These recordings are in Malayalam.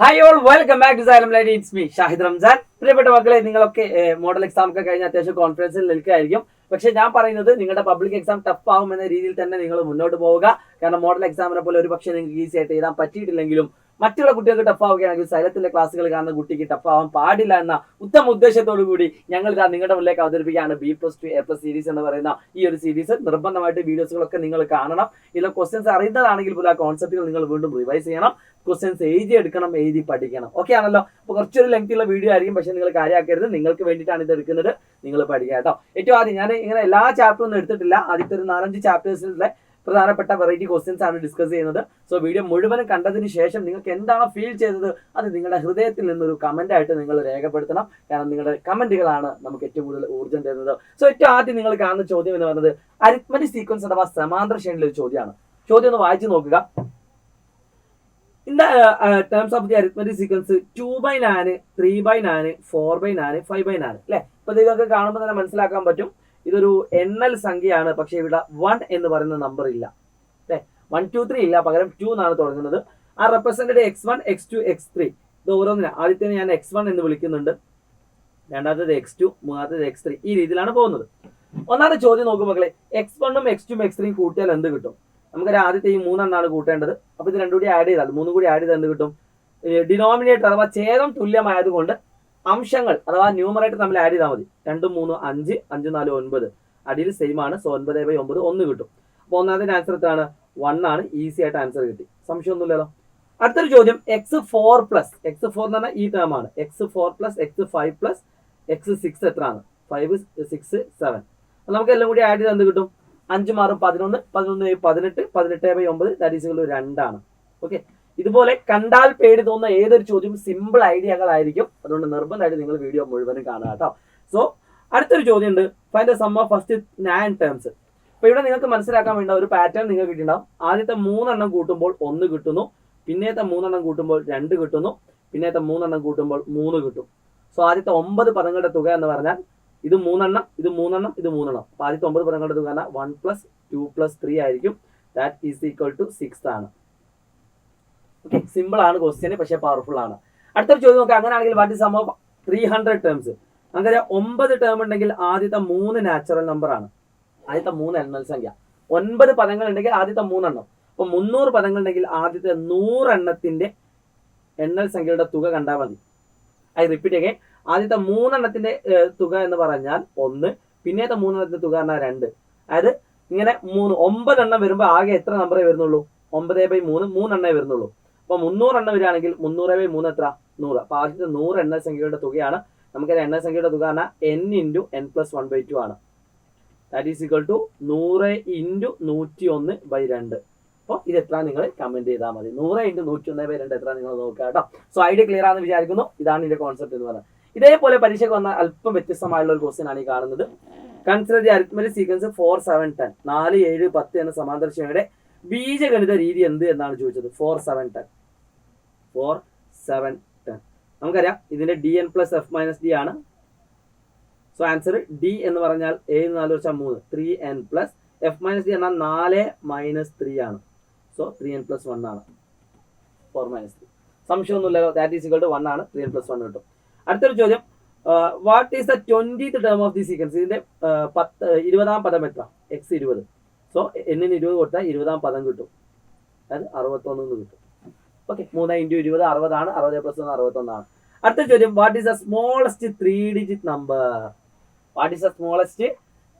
Hi all, welcome back to Xylem line. It's me Shahid Ramzan. പ്രിയപ്പെട്ട മക്കളെ, നിങ്ങളൊക്കെ മോഡൽ എക്സാം ഒക്കെ കഴിഞ്ഞ് അത്യാവശ്യം കോൺഫിഡൻസിൽ നിൽക്കുകയായിരിക്കും. പക്ഷേ ഞാൻ പറയുന്നത് നിങ്ങളുടെ പബ്ലിക് എക്സാം ടഫ് ആവും എന്ന രീതിയിൽ തന്നെ നിങ്ങൾ മുന്നോട്ട് പോവുക. കാരണം മോഡൽ എക്സാമിനെ പോലെ ഒരു പക്ഷേ നിങ്ങൾക്ക് ഈസി ആയിട്ട് എഴുതാൻ പറ്റിയിട്ടില്ലെങ്കിലും മറ്റുള്ള കുട്ടികൾക്ക് ടഫ് ആവുകയാണെങ്കിൽ സൈലത്തിന്റെ ക്ലാസ്സുകൾ കാണുന്ന കുട്ടിക്ക് ടഫ് ആവാൻ പാടില്ല എന്ന ഉത്തമ ഉദ്ദേശത്തോടു കൂടി ഞങ്ങൾ ഇതാ നിങ്ങളുടെ മുന്നിലേക്ക് അവതരിപ്പിക്കുകയാണ് B+2 A+ സീരീസ് എന്ന് പറയുന്ന ഈ ഒരു സീരീസ്. നിർബന്ധമായിട്ട് വീഡിയോസുകളൊക്കെ നിങ്ങൾ കാണണം. ഇതിലെ ക്വസ്റ്റ്യൻസ് അറിയുന്നതാണെങ്കിൽ പോലും ആ കോൺസെപ്റ്റുകൾ നിങ്ങൾ വീണ്ടും റിവൈസ് ചെയ്യണം. ക്വസ്റ്റ്യൻസ് എഴുതി എടുക്കണം, എഴുതി പഠിക്കണം. ഓക്കെ ആണല്ലോ? അപ്പോൾ കുറച്ചൊരു ലെങ്ത് ഉള്ള വീഡിയോ ആയിരിക്കും, പക്ഷേ നിങ്ങൾ കാര്യമാക്കരുത്. നിങ്ങൾക്ക് വേണ്ടിയിട്ടാണ് ഇത് എടുക്കുന്നത്. നിങ്ങൾ പഠിക്കുക കേട്ടോ. ഏറ്റവും ആദ്യം ഞാൻ ഇങ്ങനെ എല്ലാ ചാപ്റ്ററും ഒന്നും എടുത്തിട്ടില്ല. ആദ്യത്തെ ഒരു 4-5 ചാപ്റ്റേഴ്സിലെ പ്രധാനപ്പെട്ട വെറൈറ്റി ക്വസ്റ്റ്യൻസ് ആണ് ഡിസ്കസ് ചെയ്യുന്നത്. സോ വീഡിയോ മുഴുവനും കണ്ടതിന് ശേഷം നിങ്ങൾക്ക് എന്താണോ ഫീൽ ചെയ്തത് അത് നിങ്ങളുടെ ഹൃദയത്തിൽ നിന്നൊരു കമന്റ് ആയിട്ട് നിങ്ങൾ രേഖപ്പെടുത്തണം. കാരണം നിങ്ങളുടെ കമന്റുകളാണ് നമുക്ക് ഏറ്റവും കൂടുതൽ ഊർജ്ജം തരുന്നത്. സോ ഏറ്റവും ആദ്യം നിങ്ങൾ കാണുന്ന ചോദ്യം എന്ന് പറയുന്നത് അരിത്മെറ്റിക് സീക്വൻസ് അഥവാ സമാന്തര ശ്രേണിയിലെ ഒരു ചോദ്യമാണ്. ചോദ്യം ഒന്ന് വായിച്ചു നോക്കുക. In the terms of the arithmetic sequence 2/9, 3/9, 4/9, 5/9 അല്ലെ? ഇപ്പൊ നിങ്ങൾക്ക് കാണുമ്പോൾ തന്നെ മനസ്സിലാക്കാൻ പറ്റും ഇതൊരു എണ്ണൽ സംഖ്യയാണ്. പക്ഷെ ഇവിടെ 1 എന്ന് പറയുന്ന നമ്പർ ഇല്ല അല്ലെ? 1 2 3 ഇല്ല, പകരം 2 എന്നാണ് തുടങ്ങുന്നത്. ആ റെപ്രസെന്റഡ് x1 x2 x3. ഇത് ഓരോന്നിനും ആദ്യത്തെ ഞാൻ x1 എന്ന് വിളിക്കുന്നുണ്ട്, രണ്ടാമത്തേത് x2, മൂന്നാമത്തേത് x3. ഈ രീതിയിലാണ് പോകുന്നത്. ഒന്നാമത്തെ ചോദ്യം നോക്കും മക്കളെ, x1 ഉം x2 ഉം x3 കൂട്ടിയാൽ എന്ത് കിട്ടും? നമുക്കൊരു ആദ്യത്തെ ഈ 3 എണ്ണാണ് കൂട്ടേണ്ടത്. അപ്പൊ ഇത് രണ്ടും കൂടി ആഡ് ചെയ്താൽ 3 കൂടി ആഡ് ചെയ്താൽ എന്ത് കിട്ടും? ഡിനോമിനേറ്റർ അഥവാ ഛേദം തുല്യമായതുകൊണ്ട് അംശങ്ങൾ അഥവാ ന്യൂമറേറ്റർ തമ്മിൽ ആഡ് ചെയ്താൽ മതി. 2 3 5, 5 4 9. അടിയിൽ സെയിം ആണ്. സോ 9/9 1 കിട്ടും. അപ്പൊ ഒന്നാമത്തെ ആൻസർ എത്രയാണ്? 1 ആണ്. ഈസി ആയിട്ട് ആൻസർ കിട്ടി, സംശയമൊന്നുമില്ലല്ലോ. അടുത്തൊരു ചോദ്യം, x4 പ്ലസ് x4 എന്ന് പറഞ്ഞാൽ ഈ ടേം ആണ്. x4 plus x5 plus x6 എത്രയാണ്? 5 6 7. നമുക്ക് എല്ലാം കൂടി ആഡ് ചെയ്താൽ എന്ത് കിട്ടും? 5 6 11, 11 18, 18/9 ദാറ്റ് ഈസ് 2 ആണ്. ഓക്കെ, ഇതുപോലെ കണ്ടാൽ പേടി തോന്നുന്ന ഏതൊരു ചോദ്യം സിമ്പിൾ ഐഡിയകളായിരിക്കും. അതുകൊണ്ട് നിർബന്ധമായിട്ട് നിങ്ങൾ വീഡിയോ മുഴുവനും കാണുക കേട്ടോ. സോ അടുത്തൊരു ചോദ്യം ഉണ്ട്, find the sum of first 9 terms. അപ്പൊ ഇവിടെ നിങ്ങൾക്ക് മനസ്സിലാക്കാൻ വേണ്ട ഒരു പാറ്റേൺ നിങ്ങൾക്ക് കിട്ടിയിട്ടുണ്ടാവും. ആദ്യത്തെ 3 എണ്ണം കൂട്ടുമ്പോൾ 1 കിട്ടുന്നു, പിന്നത്തെ 3 എണ്ണം കൂട്ടുമ്പോൾ 2 കിട്ടുന്നു, പിന്നത്തെ 3 എണ്ണം കൂട്ടുമ്പോൾ 3 കിട്ടും. സോ ആദ്യത്തെ 9 പദങ്ങളുടെ തുക എന്ന് പറഞ്ഞാൽ ഇത് 3 എണ്ണം, ഇത് 3 എണ്ണം, ഇത് 3 എണ്ണം. അപ്പൊ ആദ്യത്തെ 9 പദങ്ങളുടെ തുക 1 + 2 + 3 ആയിരിക്കും. ദാറ്റ് ഈസ് ഈക്വൽ ടു 6 ആണ്. ഓക്കെ, സിമ്പിൾ ആണ് ക്വസ്റ്റ്യൻ, പക്ഷേ പവർഫുൾ ആണ്. അടുത്തൊരു ചോദ്യം നോക്കാം. അങ്ങനെയാണെങ്കിൽ what is sum of 300 terms? അങ്ങനെ 9 ടേം ഉണ്ടെങ്കിൽ ആദ്യത്തെ 3 നാച്ചുറൽ നമ്പർ ആണ്, ആദ്യത്തെ 3 എണ്ണൽ സംഖ്യ. 9 പദങ്ങൾ ഉണ്ടെങ്കിൽ ആദ്യത്തെ 3 എണ്ണം. അപ്പൊ 300 പദങ്ങൾ ഉണ്ടെങ്കിൽ ആദ്യത്തെ 100 എണ്ണത്തിന്റെ എണ്ണൽ സംഖ്യയുടെ തുക കണ്ടാൽ മതി. I repeat again. ആദ്യത്തെ 3 എണ്ണത്തിന്റെ തുക എന്ന് പറഞ്ഞാൽ 1, പിന്നത്തെ 3 എണ്ണത്തിന്റെ തുക പറഞ്ഞാൽ 2. അതായത് ഇങ്ങനെ 9 എണ്ണം വരുമ്പോൾ ആകെ എത്ര നമ്പറേ വരുന്നുള്ളൂ? 9/3, 3 എണ്ണേ വരുന്നുള്ളൂ. അപ്പൊ 300 എണ്ണം വരികയാണെങ്കിൽ 300/3 എത്ര? 100. അപ്പൊ ആദ്യത്തെ 100 എണ്ണൽ സംഖ്യയുടെ തുകയാണ്. നമുക്കത് എണ്ണൽ സംഖ്യയുടെ തുക പറഞ്ഞാൽ n × n+1/2 ആണ്. That is equal to 100 × 101/2. അപ്പോൾ ഇത് എത്ര നിങ്ങൾ കമന്റ് ചെയ്താൽ മതി. 100 × 101/2 എത്ര നിങ്ങൾ നോക്കുക കേട്ടോ. സോ ഐഡിയ ക്ലിയർ ആണെന്ന് വിചാരിക്കുന്നു. ഇതാണ് ഇതിന്റെ കോൺസെപ്റ്റ് എന്ന് പറയുന്നത്. ഇതേപോലെ പരീക്ഷയ്ക്ക് വന്ന അല്പം വ്യത്യസ്തമായുള്ള ഒരു ക്വസ്റ്റ്യൻ ആണ് ഈ കാണുന്നത്. Consider the arithmetic sequence 4 7 10. 4 7 10 എന്ന സമാന്തര ശ്രേണിയുടെ ബീജഗണിത രീതി എന്ത് എന്നാണ് ചോദിച്ചത്. 4 7 10. 4 7 10 നമുക്കറിയാം ഇതിന്റെ dn + f - d ആണ്. സോ ആൻസർ d എന്ന് പറഞ്ഞാൽ 7 4 വെച്ചാൽ 3, 3n + f - d എന്നാൽ 4 - 3 ആണ്. സോ 3n + 1 ആണ്. 4 - 3 സംശയമൊന്നുമില്ലല്ലോ. ദാറ്റ് ഈസ് ഈക്വൽ ടു 1 ആണ്. 3n + 1 കിട്ടും. അടുത്തൊരു ചോദ്യം, what is the 20th term of the sequence? ഇതിന്റെ 20ാം പദം എത്ര? x20. സോ n ന് 20 കൊടുത്താൽ 20ാം പദം കിട്ടും. അതായത് 61 എന്ന് കിട്ടും. ഓക്കെ, 3 × 20 60 ആണ്. 60 + 1 61 ആണ്. അടുത്ത ചോദ്യം, what is the smallest 3-digit number? What is the smallest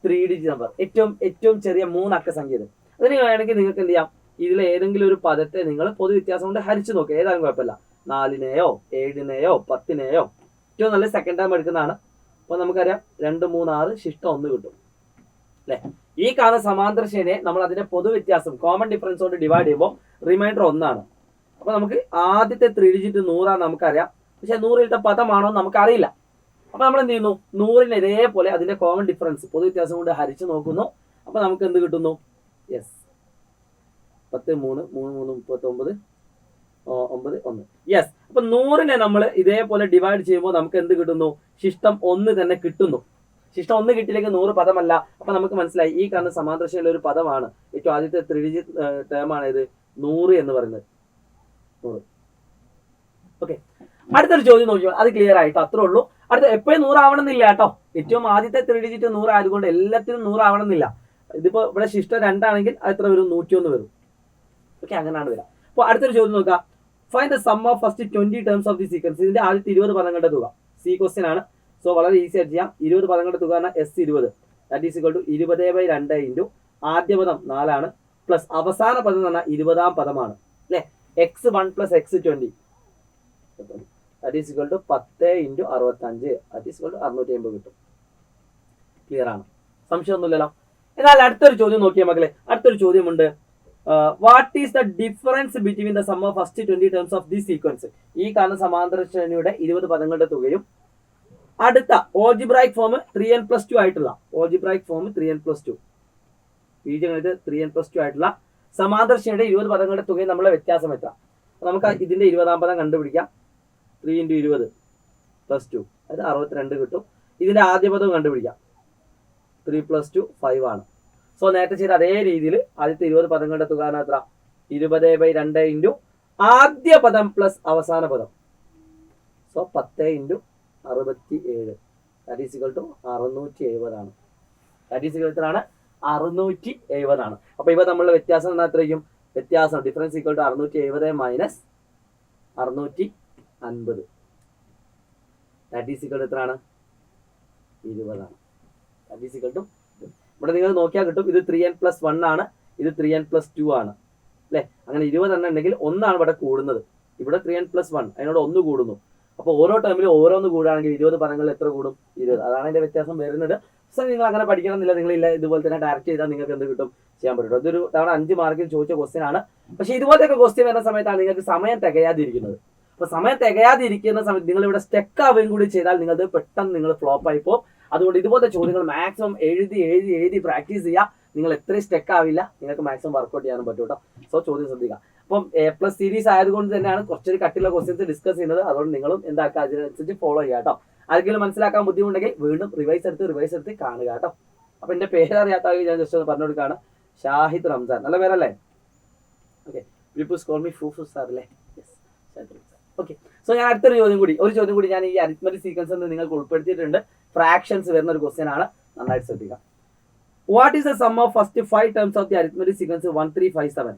3-digit number? ഏറ്റവും ചെറിയ 3 അക്ക സംഖ്യ. അത് നിങ്ങൾ വേണമെങ്കിൽ നിങ്ങൾക്ക് എന്ത് ചെയ്യാം, ഇതിലെ ഏതെങ്കിലും ഒരു പദത്തെ നിങ്ങൾ പൊതുവ്യത്യാസം കൊണ്ട് ഹരിച്ചു നോക്കുക. ഏതായാലും കുഴപ്പമില്ല. 4നെയോ 7നെയോ 10നെയോ. ഏറ്റവും നല്ല സെക്കൻഡ് ടേം എടുക്കുന്നതാണ്. അപ്പോൾ നമുക്കറിയാം 2 3 6 ശിഷ്ടം 1 കിട്ടും അല്ലെ? ഈ കാണുന്ന സമാന്തര ശ്രേണിയെ നമ്മൾ അതിന്റെ പൊതുവ്യത്യാസം കോമൺ ഡിഫറൻസ് കൊണ്ട് ഡിവൈഡ് ചെയ്യുമ്പോൾ റിമൈൻഡർ 1 ആണ്. അപ്പൊ നമുക്ക് ആദ്യത്തെ 3-digit 100 ആണ് നമുക്കറിയാം. പക്ഷെ 100 പദമാണോ നമുക്കറിയില്ല. അപ്പൊ നമ്മൾ എന്ത് ചെയ്യുന്നു? 100നെ ഇതേപോലെ അതിന്റെ കോമൺ ഡിഫറൻസ് പൊതുവ്യത്യാസം കൊണ്ട് ഹരിച്ചു നോക്കുന്നു. അപ്പൊ നമുക്ക് എന്ത് കിട്ടുന്നു? യെസ്, 10 3 3 3 39 9 1. യെസ്. അപ്പൊ 100നെ നമ്മൾ ഇതേപോലെ ഡിവൈഡ് ചെയ്യുമ്പോൾ നമുക്ക് എന്ത് കിട്ടുന്നു? ശിഷ്ടം 1 തന്നെ കിട്ടുന്നു. ശിഷ്ടം 1 കിട്ടിയില്ലെങ്കിൽ 100 പദമല്ല. അപ്പൊ നമുക്ക് മനസ്സിലായി ഈ കാണുന്ന സമാന്തര ശ്രേണിയിലെ ഒരു പദമാണ്. ഏറ്റവും ആദ്യത്തെ 3-digit ടേം ആണ് ഇത് 100 എന്ന് പറയുന്നത്. 100 ഓക്കെ, അടുത്തൊരു ചോദ്യം നോക്കിയോ, അത് ക്ലിയർ ആയിട്ടോ, അത്രേ ഉള്ളൂ. അടുത്ത എപ്പോഴും 100 ആവണമെന്നില്ല കേട്ടോ. ഏറ്റവും ആദ്യത്തെ 3 ഡിജിറ്റ് 100 ആയതുകൊണ്ട് എല്ലാത്തിനും 100 ആവണമെന്നില്ല. ഇതിപ്പോ ഇവിടെ ശിഷ്ടം 2 ആണെങ്കിൽ അത് എത്ര വരും? 101 വരും. ഓക്കെ, അങ്ങനെയാണ് വരാം. അപ്പോൾ അടുത്തൊരു ചോദ്യം നോക്കാം. Find the sum of first 20 terms of the sequence. ഇതിന്റെ ആദ്യത്തെ 20 പദങ്ങളുടെ തുക. സി ക്വസ്റ്റ്യൻ ആണ്. സോ വളരെ ഈസി ആയിട്ട് ചെയ്യാം. 20 പദങ്ങളുടെ തുക S20, that is equal to 20/2 into ആദ്യ പദം 4 ആണ്, പ്ലസ് അവസാന പദം എന്ന് പറഞ്ഞാൽ 20-ാം പദമാണ് അല്ലെ. x1 plus x20 that is equal to 10 into 65 that is equal to 650 കിട്ടും. ക്ലിയർ ആണ്, സംശയമൊന്നുമില്ലല്ലോ. എന്നാൽ അടുത്തൊരു ചോദ്യം നോക്കിയാൽ മക്കളെ, അടുത്തൊരു ചോദ്യമുണ്ട്. What is the difference between the sum of first 20 terms of the sequence. ഈ കാണുന്ന സമാന്തര ശ്രേണിയുടെ 20 പദങ്ങളുടെ തുകയും അടുത്ത ഓൾജിബ്രായിക് ഫോം 3n+2 ആയിട്ടുള്ള ഓൾജിബ്രായിക് ഫോം 3n+2 ബീജഗണിത 3n+2 ആയിട്ടുള്ള സമാന്തര ശ്രേണിയുടെ 20 പദങ്ങളുടെ തുകയും നമ്മളെ വ്യത്യാസം എത്ര? നമുക്ക് ഇതിന്റെ 20-ാം പദം കണ്ടുപിടിക്കാം. 3 × 20 + 2 അത് 62 കിട്ടും. ഇതിന്റെ ആദ്യ പദവും കണ്ടുപിടിക്കാം. 3 + 2 5 ആണ്. സോ നേരത്തെ ചെയ്ത അതേ രീതിയിൽ ആദ്യത്തെ 20 പദങ്ങളുടെ തുക എത്ര? 20/2 ഇൻറ്റു ആദ്യ പദം പ്ലസ് അവസാന പദം. So 10 into 67 that is equal to 670 ആണ്. ദാറ്റ് ഈസ് ഇക്വൽ ആണ് 670 ആണ്. അപ്പൊ ഇവ തമ്മിലുള്ള വ്യത്യാസം എന്നാ എത്രയും? വ്യത്യാസം difference equal to 670 minus 650 that is equal to എത്രയാണ്? 20 ആണ്. ദാറ്റ് ഈസ് ഇക്വൽ ടു ഇവിടെ നിങ്ങൾ നോക്കിയാൽ കിട്ടും. ഇത് 3n+1 ആണ്, ഇത് 3n+2 ആണ് അല്ലെ. അങ്ങനെ 20 എണ്ണം ഉണ്ടെങ്കിൽ ഒന്നാണ് ഇവിടെ കൂടുന്നത്. ഇവിടെ 3n+1 അതിനോട് 1 കൂടുന്നു. അപ്പോൾ ഓരോ ടേമിലും ഓരോന്ന് കൂടുകയാണെങ്കിൽ 20 പദങ്ങളിൽ എത്ര കൂടും? 20. അതാണ് അതിന്റെ വ്യത്യാസം വരുന്നത്. സോ നിങ്ങൾ അങ്ങനെ പഠിക്കണമെന്നില്ല. നിങ്ങളില്ല ഇതുപോലെ തന്നെ ഡയറക്റ്റ് ചെയ്താൽ നിങ്ങൾക്ക് എന്ത് കിട്ടും? ചെയ്യാൻ പറ്റും. അതൊരു തവണ 5 മാർക്കിൽ ചോദിച്ച ക്വസ്റ്റ്യൻ ആണ്. പക്ഷെ ഇതുപോലത്തെ ക്വസ്റ്റ്യൻ വരുന്ന സമയത്താണ് നിങ്ങൾക്ക് സമയം തികയാതിരിക്കുന്നത്. അപ്പൊ സമയം തികയാതിരിക്കുന്ന സമയത്ത് നിങ്ങൾ ഇവിടെ സ്റ്റെക്ക് ആവുകയും കൂടി ചെയ്താൽ നിങ്ങൾക്ക് പെട്ടെന്ന് നിങ്ങൾ ഫ്ലോപ്പ് ആയി പോകും. അതുകൊണ്ട് ഇതുപോലത്തെ ചോദ്യങ്ങൾ മാക്സിമം എഴുതി പ്രാക്ടീസ് ചെയ്യുക. നിങ്ങൾ എത്രയും സ്റ്റെക്ക് ആവില്ല, നിങ്ങൾക്ക് മാക്സിമം വർക്ക്ഔട്ട് ചെയ്യാനും പറ്റും കേട്ടോ. സോ ചോദ്യം ശ്രദ്ധിക്കുക. അപ്പം A+ സീരീസ് ആയതുകൊണ്ട് തന്നെയാണ് കുറച്ചൊരു കട്ടിയുള്ള ക്വസ്റ്റ്യൻസ് ഡിസ്കസ് ചെയ്യുന്നത്. അതുകൊണ്ട് നിങ്ങളും എന്താക്കുക, അതിനനുസരിച്ച് ഫോളോ ചെയ്യുക കേട്ടോ. ആർക്കെങ്കിലും മനസ്സിലാക്കാൻ ബുദ്ധിമുട്ടുണ്ടെങ്കിൽ വീണ്ടും റിവൈസ് എടുത്ത് കാണുക കേട്ടോ. അപ്പൊ എന്റെ പേരറിയാത്ത ഞാൻ ജസ്റ്റ് ഒന്ന് പറഞ്ഞു കൊടുക്കുകയാണ്. ഷാഹിദ് റംസാൻ, നല്ല പേരല്ലേ? ഓക്കെ, കോൾ മീ ഫൂഫു സാർ അല്ലേ? ഓക്കെ. സോ ഞാൻ അടുത്തൊരു ചോദ്യം കൂടി ഞാൻ ഈ അരിത്മെറ്റിക് സീക്വൻസ് നിങ്ങൾക്ക് ഉൾപ്പെടുത്തിയിട്ടുണ്ട്. ഫ്രാക്ഷൻസ് വരുന്ന ഒരു ക്വസ്റ്റ്യൻ ആണ്, നന്നായിട്ട് ശ്രദ്ധിക്കുക. What is the sum of first 5 terms of the arithmetic sequence 1 3 5 7?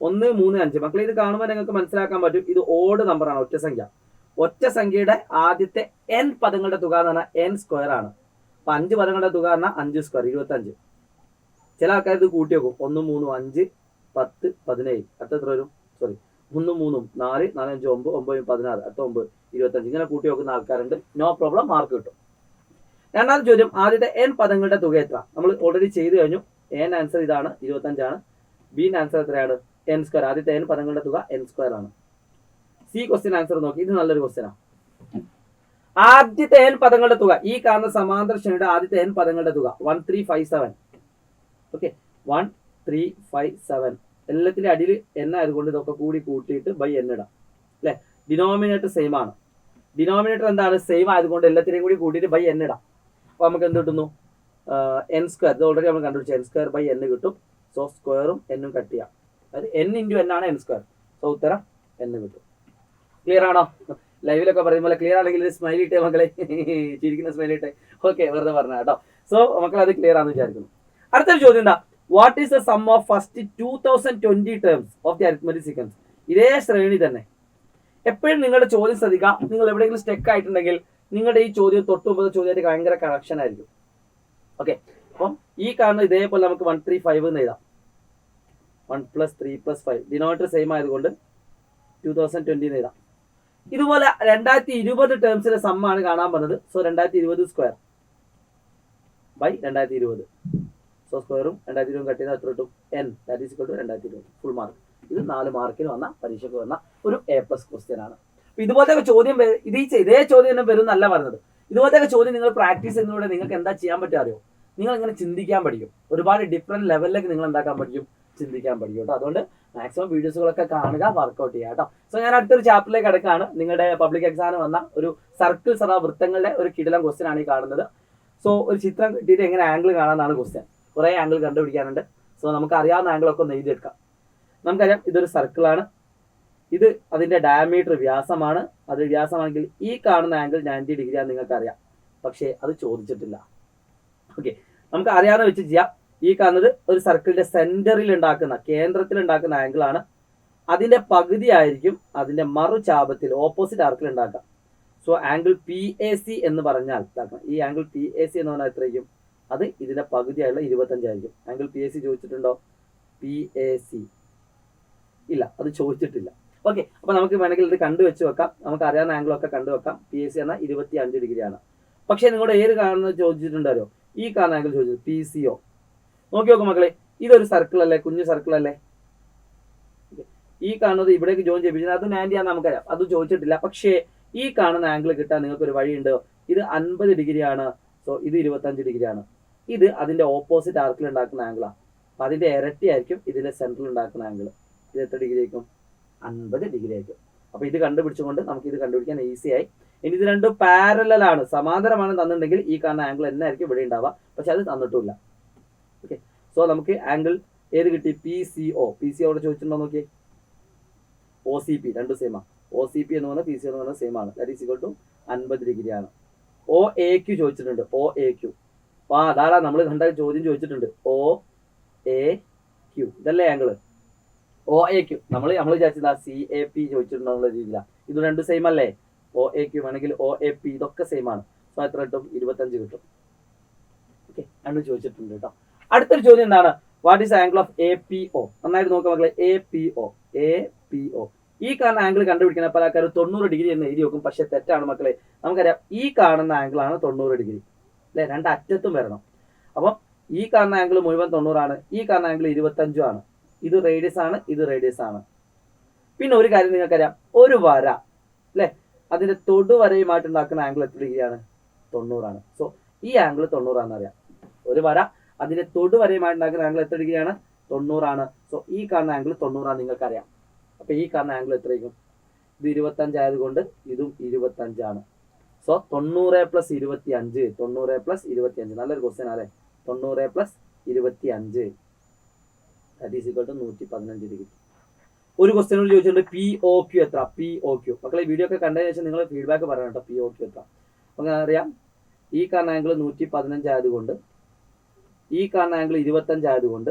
1 3 5. മക്കളെ ഇത് കാണുമ്പോൾ നിങ്ങൾക്ക് മനസ്സിലാക്കാൻ പറ്റും ഇത് ഓഡ് നമ്പറാണ്, ഒറ്റ സംഖ്യയുടെ ആദ്യത്തെ n പദങ്ങളുടെ തുക എന്ന് പറഞ്ഞാൽ n² ആണ്. അപ്പൊ 5 പദങ്ങളുടെ തുക പറഞ്ഞാൽ 5² 25. ചില ആൾക്കാർ ഇത് കൂട്ടി വെക്കും. 1 3 5 10 17 അടുത്ത എത്ര വരും? 1 3 4 4 5 9 9 16 അടുത്ത 9 25 ഇങ്ങനെ കൂട്ടി വെക്കുന്ന ആൾക്കാരുണ്ട്. നോ പ്രോബ്ലം, മാർക്ക് കിട്ടും. രണ്ടാമത്തെ ചോദ്യം, ആദ്യത്തെ n പദങ്ങളുടെ തുക എത്ര? നമ്മൾ ഓൾറെഡി ചെയ്തു കഴിഞ്ഞു. n ആൻസർ ഇതാണ്, 25 ആണ്. ബി ആൻസർ എത്രയാണ്? n². ആദ്യത്തെ n പദങ്ങളുടെ തുക n² ആണ്. സി ക്വസ്റ്റ്യൻ ആൻസർ നോക്കി, ഇത് നല്ലൊരു ക്വസ്റ്റ്യൻ ആണ്. ആദ്യത്തെ n പദങ്ങളുടെ തുക, ഈ കാണുന്ന സമാന്തര ശ്രേണിയുടെ ആദ്യത്തെ n പദങ്ങളുടെ തുക 1 3 5 7. ഓക്കെ, 1 3 5 7 എല്ലാത്തിന്റെ അടിയിൽ n ആയതുകൊണ്ട് ഇതൊക്കെ കൂടി കൂട്ടിയിട്ട് ബൈ n ഇടാം അല്ലെ. ഡിനോമിനേറ്റർ സെയിം ആണ്. ഡിനോമിനേറ്റർ എന്താണ്? സെയിം ആയതുകൊണ്ട് എല്ലാത്തിനെയും കൂടി കൂട്ടിയിട്ട് ബൈ n ഇടാം. അപ്പൊ നമുക്ക് എന്ത് കിട്ടുന്നു? n². ഇത് ഓൾറെഡി നമ്മൾ കണ്ടുപിടിച്ചു. n² n കിട്ടും. സോ സ്ക്വയറും n കട്ട് ചെയ്യാം. അതായത് n × n ആണ് n². സോ ഉത്തരം n കിട്ടും. ക്ലിയർ ആണോ? ലൈവിലൊക്കെ പറയുമ്പോൾ ക്ലിയർ ആണെങ്കിൽ സ്മൈൽ ഇട്ടേ മക്കളെ, ചിരിക്കുന്ന സ്മൈൽ ഇട്ടേ. ഓക്കെ, വെറുതെ പറഞ്ഞ കേട്ടോ. സോ മക്കൾ അത് ക്ലിയർ ആണെന്ന് വിചാരിക്കുന്നു. അടുത്തൊരു ചോദ്യം എന്താ? What is the sum of first 2020 terms of the arithmetic sequence? ഇതേ ശ്രേണി തന്നെ. എപ്പോഴും നിങ്ങളുടെ ചോദ്യം ശ്രദ്ധിക്കുക. നിങ്ങൾ എവിടെയെങ്കിലും സ്റ്റെക്ക് ആയിട്ടുണ്ടെങ്കിൽ നിങ്ങളുടെ ഈ ചോദ്യം തൊട്ട് മുമ്പ് ചോദ്യമായിട്ട് ഭയങ്കര കണക്ഷൻ ആയിരിക്കും. ഓക്കെ, അപ്പം ഈ കാണുന്ന ഇതേപോലെ നമുക്ക് 1 3 5 എന്ന് എഴുതാം. 1 + 3 + 5 ഡിനോമിനേറ്റർ സെയിം ആയതുകൊണ്ട് 2020 എന്ന് എഴുതാം. ഇതുപോലെ 2020 ടേംസിലെ സമ്മാണ് കാണാൻ പറഞ്ഞത്. So 2020² by 2020. സോ സ്ക്വയറും 2020 കട്ട് ചെയ്താൽ എത്ര കിട്ടും? n that is equal to 2020 full mark. ഇത് 4 മാർക്കിന് വന്ന പരീക്ഷയ്ക്ക് വന്ന ഒരു A+ ക്വസ്റ്റ്യൻ ആണ്. ഇതുപോലത്തെ ചോദ്യം ഇതേ ചോദ്യം തന്നെ വരും എന്നല്ല പറഞ്ഞത്. ഇതുപോലത്തെ ചോദ്യം നിങ്ങൾ പ്രാക്ടീസ് ചെയ്യുന്നതിലൂടെ നിങ്ങൾക്ക് എന്താ ചെയ്യാൻ പറ്റുക അറിയോ? നിങ്ങൾ ഇങ്ങനെ ചിന്തിക്കാൻ പഠിക്കും. ഒരുപാട് ഡിഫറെന്റ് ലെവലിലേക്ക് നിങ്ങൾ എന്താക്കാൻ പഠിക്കും? ചിന്തിക്കാൻ പഠിക്കും കേട്ടോ. അതുകൊണ്ട് മാക്സിമം വീഡിയോസുകളൊക്കെ കാണുക, വർക്ക്ഔട്ട് ചെയ്യുക കേട്ടോ. സോ ഞാൻ അടുത്തൊരു ചാപ്റ്ററിലേക്ക് കിടക്കാണ്. നിങ്ങളുടെ പബ്ലിക് എക്സാമിന് വന്ന ഒരു സർക്കിൾസ് അഥവാ വൃത്തങ്ങളുടെ ഒരു കിടിലം ക്വസ്റ്റ്യൻ ആണ് ഈ കാണുന്നത്. സോ ഒരു ചിത്രം കിട്ടിയിട്ട് എങ്ങനെ ആംഗിൾ കാണാമെന്നാണ് ക്വസ്റ്റ്യൻ. കുറേ ആംഗിൾ കണ്ടുപിടിക്കാനുണ്ട്. സോ നമുക്ക് അറിയാവുന്ന ആംഗിളൊക്കെ ഒന്ന് എഴുതിയെടുക്കാം. നമുക്കറിയാം ഇതൊരു സർക്കിളാണ്. ഇത് അതിന്റെ ഡയമീറ്റർ വ്യാസമാണ്. അത് വ്യാസമാണെങ്കിൽ ഈ കാണുന്ന ആംഗിൾ 90 ഡിഗ്രി ആണ് നിങ്ങൾക്ക് അറിയാം, പക്ഷേ അത് ചോദിച്ചിട്ടില്ല. ഓക്കെ, നമുക്ക് അറിയാവുന്ന വെച്ച് ചെയ്യാം. ഈ കാണുന്നത് ഒരു സർക്കിളിന്റെ സെന്ററിൽ ഉണ്ടാക്കുന്ന, കേന്ദ്രത്തിൽ ഉണ്ടാക്കുന്ന ആംഗിൾ ആണ്. അതിന്റെ പകുതി ആയിരിക്കും അതിന്റെ മറുചാപത്തിൽ ഓപ്പോസിറ്റ് ആർക്കിൽ ഉണ്ടാക്കുക. So angle P A C എന്ന് പറഞ്ഞാൽ ഈ ആംഗിൾ പി എ സി എന്ന് പറഞ്ഞാൽ എത്രയായിരിക്കും? അത് ഇതിന്റെ പകുതിയായുള്ള 25 ആയിരിക്കും. ആംഗിൾ പി എ സി ചോദിച്ചിട്ടുണ്ടോ? പി എ സി ഇല്ല, അത് ചോദിച്ചിട്ടില്ല. ഓക്കെ, അപ്പൊ നമുക്ക് വേണമെങ്കിൽ ഇത് കണ്ടുവെച്ച് വെക്കാം. നമുക്ക് അറിയാവുന്ന ആംഗിളൊക്കെ കണ്ടുവെക്കാം. പി എ സി എന്നാൽ 25 ഡിഗ്രിയാണ്. പക്ഷെ നിങ്ങളുടെ ഏത് കാണുന്നത് ചോദിച്ചിട്ടുണ്ടോ? ഈ കാണുന്ന ആംഗിൾ ചോദിച്ചത് പി സി ഒ. നോക്കി നോക്കും മക്കളെ, ഇതൊരു സർക്കിൾ അല്ലേ, കുഞ്ഞു സർക്കിൾ അല്ലേ? ഈ കാണുന്നത് ഇവിടേക്ക് ജോയിൻ ചെയ്യിപ്പിച്ചത് അത് 90 ആണെന്ന് നമുക്കറിയാം, അത് ചോദിച്ചിട്ടില്ല. പക്ഷേ ഈ കാണുന്ന ആംഗിൾ കിട്ടാൻ നിങ്ങൾക്ക് ഒരു വഴിയുണ്ട്. ഇത് 50 ഡിഗ്രിയാണ്. സോ ഇത് 25 ഡിഗ്രിയാണ്. ഇത് അതിന്റെ ഓപ്പോസിറ്റ് ആർക്കിൽ ഉണ്ടാക്കുന്ന ആംഗിളാണ്. അപ്പൊ അതിന്റെ ഇരട്ടി ആയിരിക്കും ഇതിന്റെ സെന്ററിൽ ഉണ്ടാക്കുന്ന ആംഗിൾ. ഇത് എത്ര ഡിഗ്രി ആയിരിക്കും? 50 ഡിഗ്രി ആയിരിക്കും. അപ്പൊ ഇത് കണ്ടുപിടിച്ചുകൊണ്ട് നമുക്ക് ഇത് കണ്ടുപിടിക്കാൻ ഈസി ആയി. ഇനി ഇത് രണ്ടും പാരലൽ ആണ്, സമാന്തരമാണ് തന്നിട്ടുണ്ടെങ്കിൽ ഈ കാണുന്ന ആംഗിൾ എന്നായിരിക്കും ഇവിടെ ഉണ്ടാവുക. പക്ഷെ അത് തന്നിട്ടില്ല. ഓക്കെ, സോ നമുക്ക് ആംഗിൾ ഏത് കിട്ടി? P C O. P C അവിടെ ചോദിച്ചിട്ടുണ്ടോ നോക്കിയേ. ഒ സി പി രണ്ടും സെയിം ആണ്. ഒ സി പി എന്ന് പറഞ്ഞാൽ പി സി എന്ന് പറഞ്ഞാൽ സെയിം ആണ്. ദാറ്റ് ഈസ് ഈക്വൽ ടു 50 ഡിഗ്രിയാണ്. ഒ എ ക്യു ചോദിച്ചിട്ടുണ്ട്. ഒ എ ക്യു, അപ്പൊ അതാടാ നമ്മൾ കണ്ട ചോദ്യം ചോദിച്ചിട്ടുണ്ട്. ഒ എ ക്യു ഇതല്ലേ ആംഗിള്? ഒ എ ക്യു നമ്മൾ വിചാരിച്ചത് സി എ പി ചോദിച്ചിട്ടുണ്ടോ രീതിയിലാണ്. ഇത് രണ്ടും സെയിം അല്ലേ? ഒ എ ക്യു വേണമെങ്കിൽ ഒ എ പി, ഇതൊക്കെ സെയിം ആണ്. സോ എത്ര കിട്ടും? 25 കിട്ടും. ഓക്കെ, രണ്ടും ചോദിച്ചിട്ടുണ്ട് കേട്ടോ. അടുത്തൊരു ചോദ്യം എന്താണ്? What is angle of A P O? നന്നായിട്ട് നോക്കാം മക്കളെ. A P O, A P O. ഈ കാണുന്ന ആംഗിൾ കണ്ടുപിടിക്കുന്ന പല ആൾക്കാരും 90 ഡിഗ്രി എന്ന് എഴുതി നോക്കും. പക്ഷെ തെറ്റാണ് മക്കളെ. നമുക്കറിയാം ഈ കാണുന്ന ആംഗിൾ ആണ് 90 ഡിഗ്രി അല്ലെ? രണ്ട് അറ്റത്തും വരണം. അപ്പം ഈ കാണുന്ന ആംഗിൾ മുഴുവൻ 90 ആണ്. ഈ കാണുന്ന ആംഗിൾ 25 ആണ്. ഇത് റേഡിയസ് ആണ്, ഇത് റേഡിയസ് ആണ്. പിന്നെ ഒരു കാര്യം നിങ്ങൾക്കറിയാം, ഒരു വര അല്ലെ, അതിന്റെ തൊടുവരയുമായിട്ട് ഉണ്ടാക്കുന്ന ആംഗിൾ എത്ര ഡിഗ്രിയാണ്? 90 ആണ്. സോ ഈ ആംഗിൾ 90 ആണെന്ന് അറിയാം. ഒരു വര അതിന്റെ തൊടുവരയുമായിട്ട് ഉണ്ടാക്കുന്ന ആംഗിൾ എത്ര ഡിഗ്രിയാണ്? 90 ആണ്. സോ ഈ കാണുന്ന ആംഗിൾ 90 ആണ് നിങ്ങൾക്കറിയാം. അപ്പൊ ഈ കാണുന്ന ആംഗിൾ എത്രയായിരിക്കും? ഇത് 25 ആയതുകൊണ്ട് ഇതും 25 ആണ്. സോ 90 പ്ലസ് 25, 90 പ്ലസ് 25, നല്ലൊരു ക്വസ്റ്റ്യൻ അല്ലേ? 90 plus 25 that is equal to 115 degree. ഒരു ക്വസ്റ്റ്യൻ കൂടി ചോദിച്ചിട്ടുണ്ട്, പി ഒ ക്യു എത്ര? പി ഒ ക്യു മക്കളെ വീഡിയോ ഒക്കെ കണ്ടതിന് ശേഷം നിങ്ങൾ ഫീഡ്ബാക്ക് പറയണം കേട്ടോ. പി ഒ ക്യു എത്ര? നമുക്ക് അറിയാം, ഈ കാണുന്ന ആംഗിൾ 115 ആയതുകൊണ്ട്, ഈ കാണുന്ന ആംഗിൾ 25 ആയതുകൊണ്ട്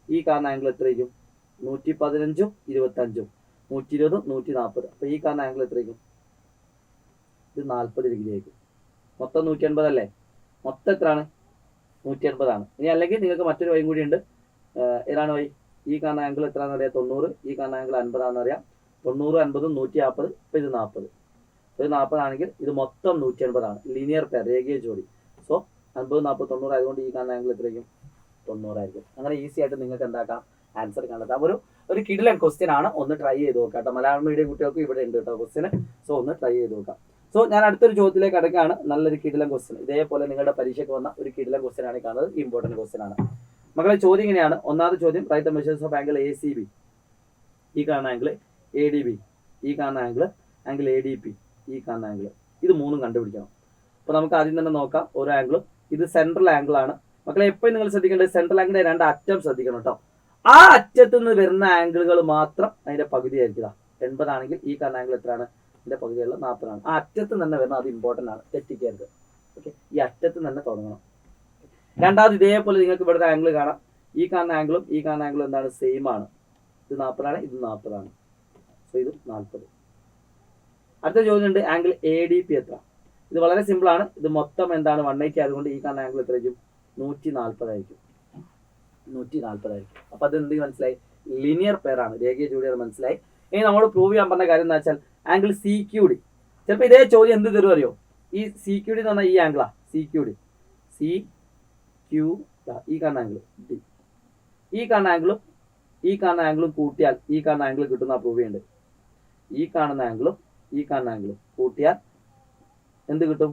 ഈ കാണുന്ന ആംഗിൾ എത്രയായിരിക്കും? 115ഉം 25ഉം 120, 140. അപ്പൊ ഈ കാണുന്ന ആംഗിൾ എത്രയായിരിക്കും? ഇത് 40 ഡിഗ്രി ആയിരിക്കും. മൊത്തം 180 അല്ലേ? മൊത്തം എത്രയാണ്? 180 ആണ്. ഇനി അല്ലെങ്കിൽ നിങ്ങൾക്ക് മറ്റൊരു വഴിയും കൂടി ഉണ്ട്. ഏതാണ് വഴി? ഈ കാണുന്ന ആംഗിൾ എത്രയാണെന്ന് അറിയാം? 90. ഈ കാണുന്ന ആംഗിൾ 50 ആണെന്ന് അറിയാം. 90, 50, 140. ഇപ്പൊ ഇത് 40. ഇത് 40 ആണെങ്കിൽ ഇത് മൊത്തം 180 ആണ്. ലീനിയർ പെയർ, രേഖീയ ജോഡി. സോ 50, 40, 90 ആയതുകൊണ്ട് ഈ കാണുന്ന ആംഗിൾ എത്രയായിരിക്കും? 90 ആയിരിക്കും. അങ്ങനെ ഈസി ആയിട്ട് നിങ്ങൾക്ക് എന്താക്കാം? ആൻസർ കണ്ടെത്താം. ഒരു കിടിലൻ ക്വസ്റ്റ്യൻ ആണ്. ഒന്ന് ട്രൈ ചെയ്ത് നോക്കാം കേട്ടോ. മലയാളം മീഡിയം കുട്ടികൾക്ക് ഇവിടെ ഉണ്ട് കേട്ടോ ക്വസ്റ്റ്യൻ. സോ ഒന്ന് ട്രൈ ചെയ്ത് നോക്കാം. സോ ഞാൻ അടുത്തൊരു ചോദ്യത്തിലേക്ക് അടക്കാണ്. നല്ലൊരു കിടിലൻ ക്വസ്റ്റ്യൻ, ഇതേപോലെ നിങ്ങളുടെ പരീക്ഷയ്ക്ക് വന്ന ഒരു കിടിലൻ ക്വസ്റ്റ്യൻ ആണ് കാണുന്നത്. ഇമ്പോർട്ടന്റ് ക്വസ്റ്റ്യൻ ആണ് മക്കളെ. ചോദ്യം ഇങ്ങനെയാണ്. ഒന്നാമത്തെ ചോദ്യം, write the measures of angle A C B. ഈ കാണുന്ന ആംഗിൾ എ ഡി ബി, ഈ കാണുന്ന ആംഗിൾ എ ഡി പി, ഈ കാണുന്ന ആംഗിൾ, ഇത് മൂന്നും കണ്ടുപിടിക്കണം. അപ്പൊ നമുക്ക് ആദ്യം തന്നെ നോക്കാം ഓരോ ആംഗിളും. ഇത് സെൻട്രൽ ആംഗിൾ ആണ് മക്കളെ. എപ്പോഴും നിങ്ങൾ ശ്രദ്ധിക്കേണ്ടത് സെൻട്രൽ ആംഗിളിന്റെ രണ്ട് അറ്റം ശ്രദ്ധിക്കണം കേട്ടോ. ആ അറ്റത്ത് നിന്ന് വരുന്ന ആംഗിളുകൾ മാത്രം അതിന്റെ പകുതി ആയിരിക്കുക. 80 ആണെങ്കിൽ ഈ കാണുന്ന ആംഗിൾ എത്രയാണ്? ഇതിന്റെ പകുതിയുള്ള 40 ആണ്. ആ അറ്റത്ത് തന്നെ വരുന്നത് അത് ഇമ്പോർട്ടന്റ് ആണ്, തെറ്റിക്കരുത്. ഓക്കെ, ഈ അറ്റത്ത് തന്നെ തുടങ്ങണം. രണ്ടാമത് ഇതേപോലെ നിങ്ങൾക്ക് ഇവിടെ ആംഗിൾ കാണാം. ഈ കാണുന്ന ആംഗിളും ഈ കാണുന്ന ആംഗിളും എന്താണ്? സെയിം ആണ്. ഇത് 40 ആണ്, ഇത് 40 ആണ്. സോ ഇത് 40. അടുത്ത ചോദ്യം ഉണ്ട്, ആംഗിൾ എ ഡി പി എത്ര? ഇത് വളരെ സിമ്പിൾ ആണ്. ഇത് മൊത്തം എന്താണ്? 180 ആയതുകൊണ്ട് ഈ കാണുന്ന ആംഗിൾ എത്രയായിരിക്കും? 140 ആയിരിക്കും. 140 ആയിരിക്കും. അപ്പൊ അത് എന്ത് മനസ്സിലായി? ലീനിയർ പെയർ ആണ്, രേഖീയ ജോഡിയാണ് മനസ്സിലായി. ഇനി നമ്മൾ പ്രൂവ് ചെയ്യാൻ പറഞ്ഞ കാര്യം എന്താ വെച്ചാൽ, ആംഗിൾ സി ക്യു ഡി. ചിലപ്പോൾ ഇതേ ചോദ്യം എന്ത് തരും അറിയോ? ഈ സി ക്യു ഡി എന്ന് പറഞ്ഞാൽ ഈ ആംഗിളാ. C Q D, C Q, ഈ കാണുന്ന ആംഗിൾ ഡി, ഈ കാണുന്ന ആംഗിളും ഈ കാണുന്ന ആംഗിളും കൂട്ടിയാൽ ഈ കാണുന്ന ആംഗിൾ കിട്ടുന്ന പ്രൂവ് ചെയ്യുന്നുണ്ട്. ഈ കാണുന്ന ആംഗിളും ഈ കാണുന്ന ആംഗിളും കൂട്ടിയാൽ എന്ത് കിട്ടും?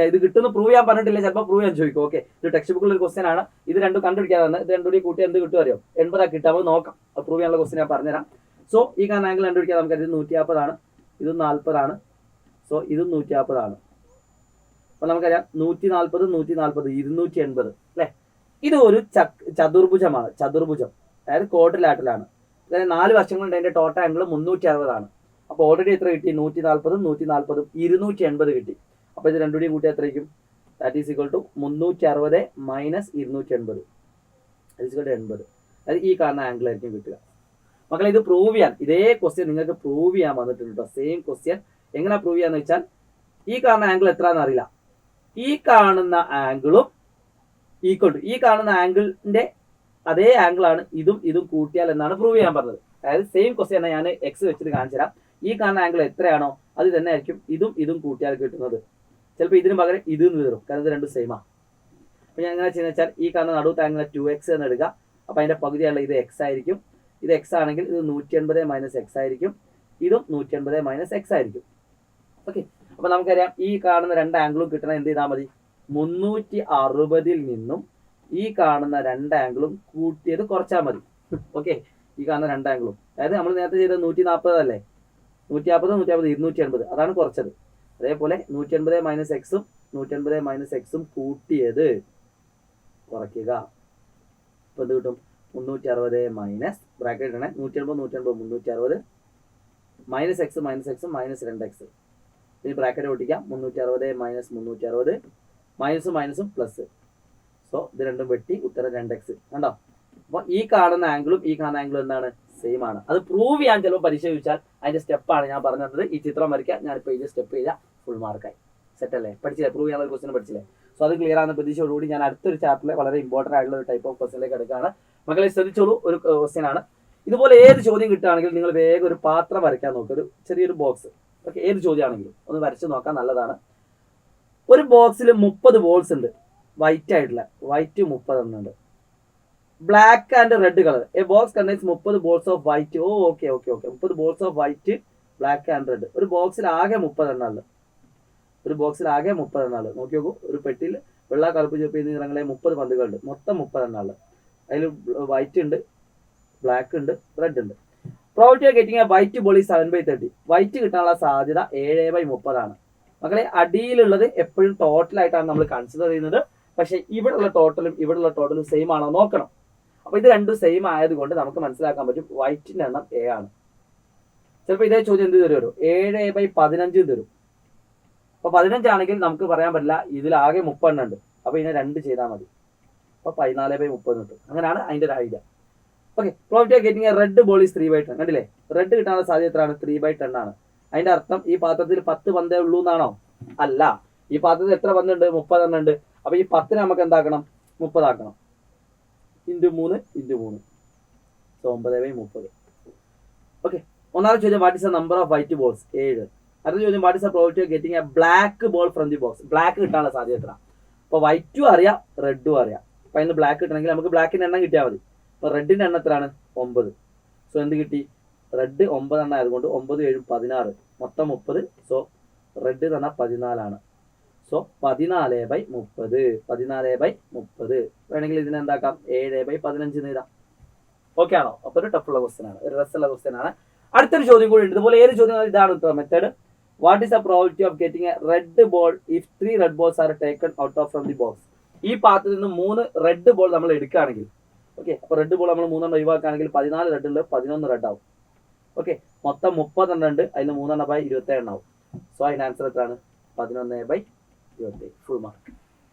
ഇത് കിട്ടുമെന്ന് പ്രൂവ് ചെയ്യാൻ പറഞ്ഞിട്ടില്ല, ചിലപ്പോൾ പ്രൂവ് ചെയ്യാൻ ചോദിക്കും. ഓക്കെ, ഇത് ടെക്സ്റ്റ് ബുക്കിൽ ഒരു ക്വസ്റ്റൻ ആണ്. ഇത് രണ്ടും കണ്ടുപിടിക്കാതാണ്. ഇത് രണ്ടും കൂടി കൂട്ടി എന്ത് കിട്ടും അറിയോ? 80 കിട്ടാൻ നോക്കാം. അത് പ്രൂവ് ചെയ്യാനുള്ള ക്വസ്റ്റൻ ഞാൻ പറഞ്ഞുതരാം. സോ ഈ കാണുന്ന ആംഗിൾ കണ്ടുപിടിക്കാൻ നമുക്ക് ഇത് 150 ആണ്, ഇത് 40 ആണ്. സോ ഇതും 150 ആണ്. അപ്പൊ നമുക്കറിയാം 140, 140, 280 അല്ലെ? ഇത് ഒരു ചതുർഭുജമാണ്. ചതുർഭുജം അതായത് ക്വാഡ്രിലാറ്ററലാണ്. അതായത് 4 വശങ്ങളുണ്ട്, അതിന്റെ ടോട്ടൽ ആംഗിൾ 360 അപ്പോൾ ഓൾറെഡി എത്ര കിട്ടി? 140 140 280 കിട്ടി. അപ്പോൾ ഇത് രണ്ടുകൂടി കൂട്ടി എത്രയ്ക്കും? That is equal to 360 minus 280 80. അതായത് ഈ കാണുന്ന ആംഗിൾ ആയിരിക്കും കിട്ടുക. മക്കളെ ഇത് പ്രൂവ് ചെയ്യാൻ, ഇതേ ക്വസ്റ്റ്യൻ നിങ്ങൾക്ക് പ്രൂവ് ചെയ്യാൻ വന്നിട്ടുണ്ട് കേട്ടോ. സെയിം ക്വസ്റ്റ്യൻ എങ്ങനെ പ്രൂവ് ചെയ്യാന്ന് വെച്ചാൽ, ഈ കാണുന്ന ആംഗിൾ എത്രയാണെന്ന് അറിയില്ല, ഈ കാണുന്ന ആംഗിളും ഈക്വൽ ടു ഈ കാണുന്ന ആംഗിളിന്റെ അതേ ആംഗിളാണ് ഇതും കൂട്ടിയാൽ എന്നാണ് പ്രൂവ് ചെയ്യാൻ പറഞ്ഞത്. അതായത് സെയിം ക്വസ്റ്റ്യൻ ഞാൻ എക്സ് വെച്ചിട്ട് കാണിച്ചു തരാം. ഈ കാണുന്ന ആംഗിൾ എത്രയാണോ അത് തന്നെ ആയിരിക്കും ഇതും കൂട്ടിയാൽ കിട്ടുന്നത്. ചിലപ്പോൾ ഇതിന് പകരം ഇത് വരും, കാരണം ഇത് രണ്ടും സെയിമാണ്. അപ്പോൾ ഞാൻ എങ്ങനെ ചെയ്യുന്നത് വെച്ചാൽ, ഈ കാണുന്ന നടുവത്തെ ആംഗിൾ 2x എന്ന് എടുക്കുക. അപ്പോൾ അതിന്റെ പകുതിയുള്ള ഇത് എക്സ് ആയിരിക്കും. ഇത് എക്സ് ആണെങ്കിൽ ഇത് 180 മൈനസ് എക്സ് ആയിരിക്കും. ഇതും 180 മൈനസ് എക്സ് ആയിരിക്കും. ഓക്കെ, അപ്പൊ നമുക്കറിയാം ഈ കാണുന്ന രണ്ട് ആംഗിളും കിട്ടണം എന്ത് ചെയ്താൽ മതി? 360 നിന്നും ഈ കാണുന്ന രണ്ട് ആംഗിളും കൂട്ടിയത് കുറച്ചാൽ മതി. ഓക്കെ, ഈ കാണുന്ന രണ്ട് ആംഗിളും, അതായത് നമ്മൾ നേരത്തെ ചെയ്തത് 140 അല്ലേ, 140 280 അതാണ് കുറച്ചത്. അതേപോലെ 180 മൈനസ് എക്സും 180 മൈനസ് എക്സും കൂട്ടിയത് കുറയ്ക്കുക. ഇപ്പൊ എന്ത് കിട്ടും? 360 മൈനസ് ബ്രാക്കറ്റ് ഇടണേ, 180 360 മൈനസ് എക്സ് മൈനസ് 2x. ഇനി ബ്രാക്കറ്റ് ഒട്ടിക്കാം. 360 മൈനസ് 360 മൈനസും മൈനസും പ്ലസ്. സോ ഇത് രണ്ടും വെട്ടി ഉത്തരം 2x കണ്ടോ. അപ്പോൾ ഈ കാണുന്ന ആംഗിളും ഈ കാണുന്ന ആംഗിളും എന്താണ്? സെയിം ആണ്. അത് പ്രൂവ് ചെയ്യാൻ ചിലപ്പോൾ പരീക്ഷ ചോദിച്ചാൽ അതിന്റെ സ്റ്റെപ്പാണ് ഞാൻ പറഞ്ഞു തന്നത്. ഈ ചിത്രം വരയ്ക്കാൻ ഞാനിപ്പോൾ ഈ സ്റ്റെപ്പ് ചെയ്താൽ ഫുൾ മാർക്കായി. സെറ്റ് അല്ലേ? പഠിച്ചില്ലേ? പ്രൂവ് ചെയ്യാനുള്ള ക്വസ്റ്റ്യൻ പഠിച്ചില്ലേ? സോ അത് ക്ലിയർ ആകുന്ന പ്രതീക്ഷയോടുകൂടി ഞാൻ അടുത്തൊരു ചാപ്റ്ററിലെ വളരെ ഇമ്പോർട്ടൻ്റ് ആയിട്ടുള്ള ഒരു ടൈപ്പ് ഓഫ് ക്വസ്റ്റ്യനിലേക്ക് എടുക്കുകയാണ്. മക്കളെ ശ്രദ്ധിച്ചോളൂ, ഒരു ക്വസ്റ്റ്യൻ ആണ്. ഇതുപോലെ ഏത് ചോദ്യം കിട്ടുകയാണെങ്കിൽ നിങ്ങൾ വേഗം ഒരു പാത്രം വരയ്ക്കാൻ നോക്കുക, ഒരു ചെറിയൊരു ബോക്സ്. ഓക്കെ, ഏത് ചോദ്യമാണെങ്കിലും ഒന്ന് വരച്ച് നോക്കാൻ നല്ലതാണ്. ഒരു ബോക്സിൽ 30 ബോൾസ് ഉണ്ട്, വൈറ്റ് ആയിട്ടുള്ള, വൈറ്റ് 30 ഉണ്ട്. Black and red colour. A box contains 30 balls of white. Okay 30 balls of white, black and red. ഒരു ബോക്സിൽ ആകെ 30 എണ്ണുള്ളത്. നോക്കി നോക്കൂ, ഒരു പെട്ടിയിൽ വെള്ള, കറുപ്പ്, ചുവപ്പ് എന്നീ നിറങ്ങളെ 30 പന്തുകളുണ്ട്. മൊത്തം 30 എണ്ണുള്ളത്. അതിൽ വൈറ്റ് ഉണ്ട്, ബ്ലാക്ക് ഉണ്ട്, റെഡ് ഉണ്ട്. Probability of getting A white ball is 7/30. White കിട്ടാനുള്ള സാധ്യത 7/30 ആണ്. മക്കളെ അടിയിലുള്ളത് എപ്പോഴും ടോട്ടൽ ആയിട്ടാണ് നമ്മൾ കൺസിഡർ ചെയ്യുന്നത്. പക്ഷെ ഇവിടെയുള്ള ടോട്ടലും സെയിം ആണോ നോക്കണം. അപ്പൊ ഇത് രണ്ടും സെയിം ആയതുകൊണ്ട് നമുക്ക് മനസ്സിലാക്കാൻ പറ്റും വൈറ്റിന്റെ എണ്ണം A ആണ്. ചിലപ്പോൾ ഇതേ ചോദ്യം എന്ത് തരും? 7/15 തരും. അപ്പൊ 15 ആണെങ്കിൽ നമുക്ക് പറയാൻ പറ്റില്ല, ഇതിലാകെ 30 എണ്ണം ഉണ്ട്. അപ്പൊ ഇതിനെ 2 ചെയ്താൽ മതി. അപ്പൊ 14/30 കിട്ടും. അങ്ങനെയാണ് അതിന്റെ ഒരു idea. Okay, probability of getting A red ball is 3/10. കണ്ടില്ലേ? റെഡ് കിട്ടാനുള്ള സാധ്യത എത്രയാണ്? 3/10 ആണ്. അതിന്റെ അർത്ഥം ഈ പാത്രത്തിൽ 10 പന്തേ ഉള്ളൂ എന്നാണോ? അല്ല, ഈ പാത്രത്തിൽ എത്ര പന്തുണ്ട്? 30 എണ്ണം ഉണ്ട്. അപ്പൊ ഈ 10 നമുക്ക് എന്താക്കണം? 30 ആക്കണം. Into 3 so 9/30. ഓക്കെ, ഒന്നാമത്തെ ചോദ്യം, what is the number of white balls? 7. അടുത്ത ചോദ്യം, what is the probability of getting A black ball from the box? Black കിട്ടാനുള്ള സാധ്യത എത്ര? അപ്പോൾ വൈറ്റും അറിയാം, റെഡും അറിയാം. അപ്പൊ അതിന് ബ്ലാക്ക് കിട്ടണമെങ്കിൽ നമുക്ക് ബ്ലാക്കിന്റെ എണ്ണം കിട്ടിയാൽ മതി. അപ്പൊ റെഡിന്റെ എണ്ണം എത്രയാണ്? 9. സോ എന്ത് കിട്ടി? റെഡ് 9 എണ്ണം ആയതുകൊണ്ട് 9 7 16 മൊത്തം 30. സോ റെഡ് തന്നെ 14 ആണ്. സോ 14/30 വേണമെങ്കിൽ ഇതിനെ എന്താക്കാം? 7/15 എഴുതാം. ഓക്കെ ആണോ? അപ്പൊ ഒരു ടഫുള്ള ക്വസ്റ്റ്യൻ ആണ്, ഒരു രസമുള്ള ക്വസ്റ്റ്യൻ ആണ്. അടുത്തൊരു ചോദ്യം കൂടി ഉണ്ട്. ഇതുപോലെ ഏത് ചോദ്യം? ഇതാണ് method. What is the probability of getting A red ball if 3 red balls are taken out off from the box? ഈ പാത്രത്തിൽ നിന്ന് 3 റെഡ് ബോൾ നമ്മൾ എടുക്കുകയാണെങ്കിൽ, ഓക്കെ, അപ്പൊ റെഡ് ബോൾ നമ്മൾ 3 ഒഴിവാക്കുകയാണെങ്കിൽ 14 റെഡ് ഉണ്ട്, 11 റെഡ് ആവും. ഓക്കെ, മൊത്തം 30 എണ്ണം ഉണ്ട്, അതിന് 3/27 ആവും. സോ അതിന് ആൻസർ എത്രയാണ്? 11/27, ഫുൾ മാർക്ക്.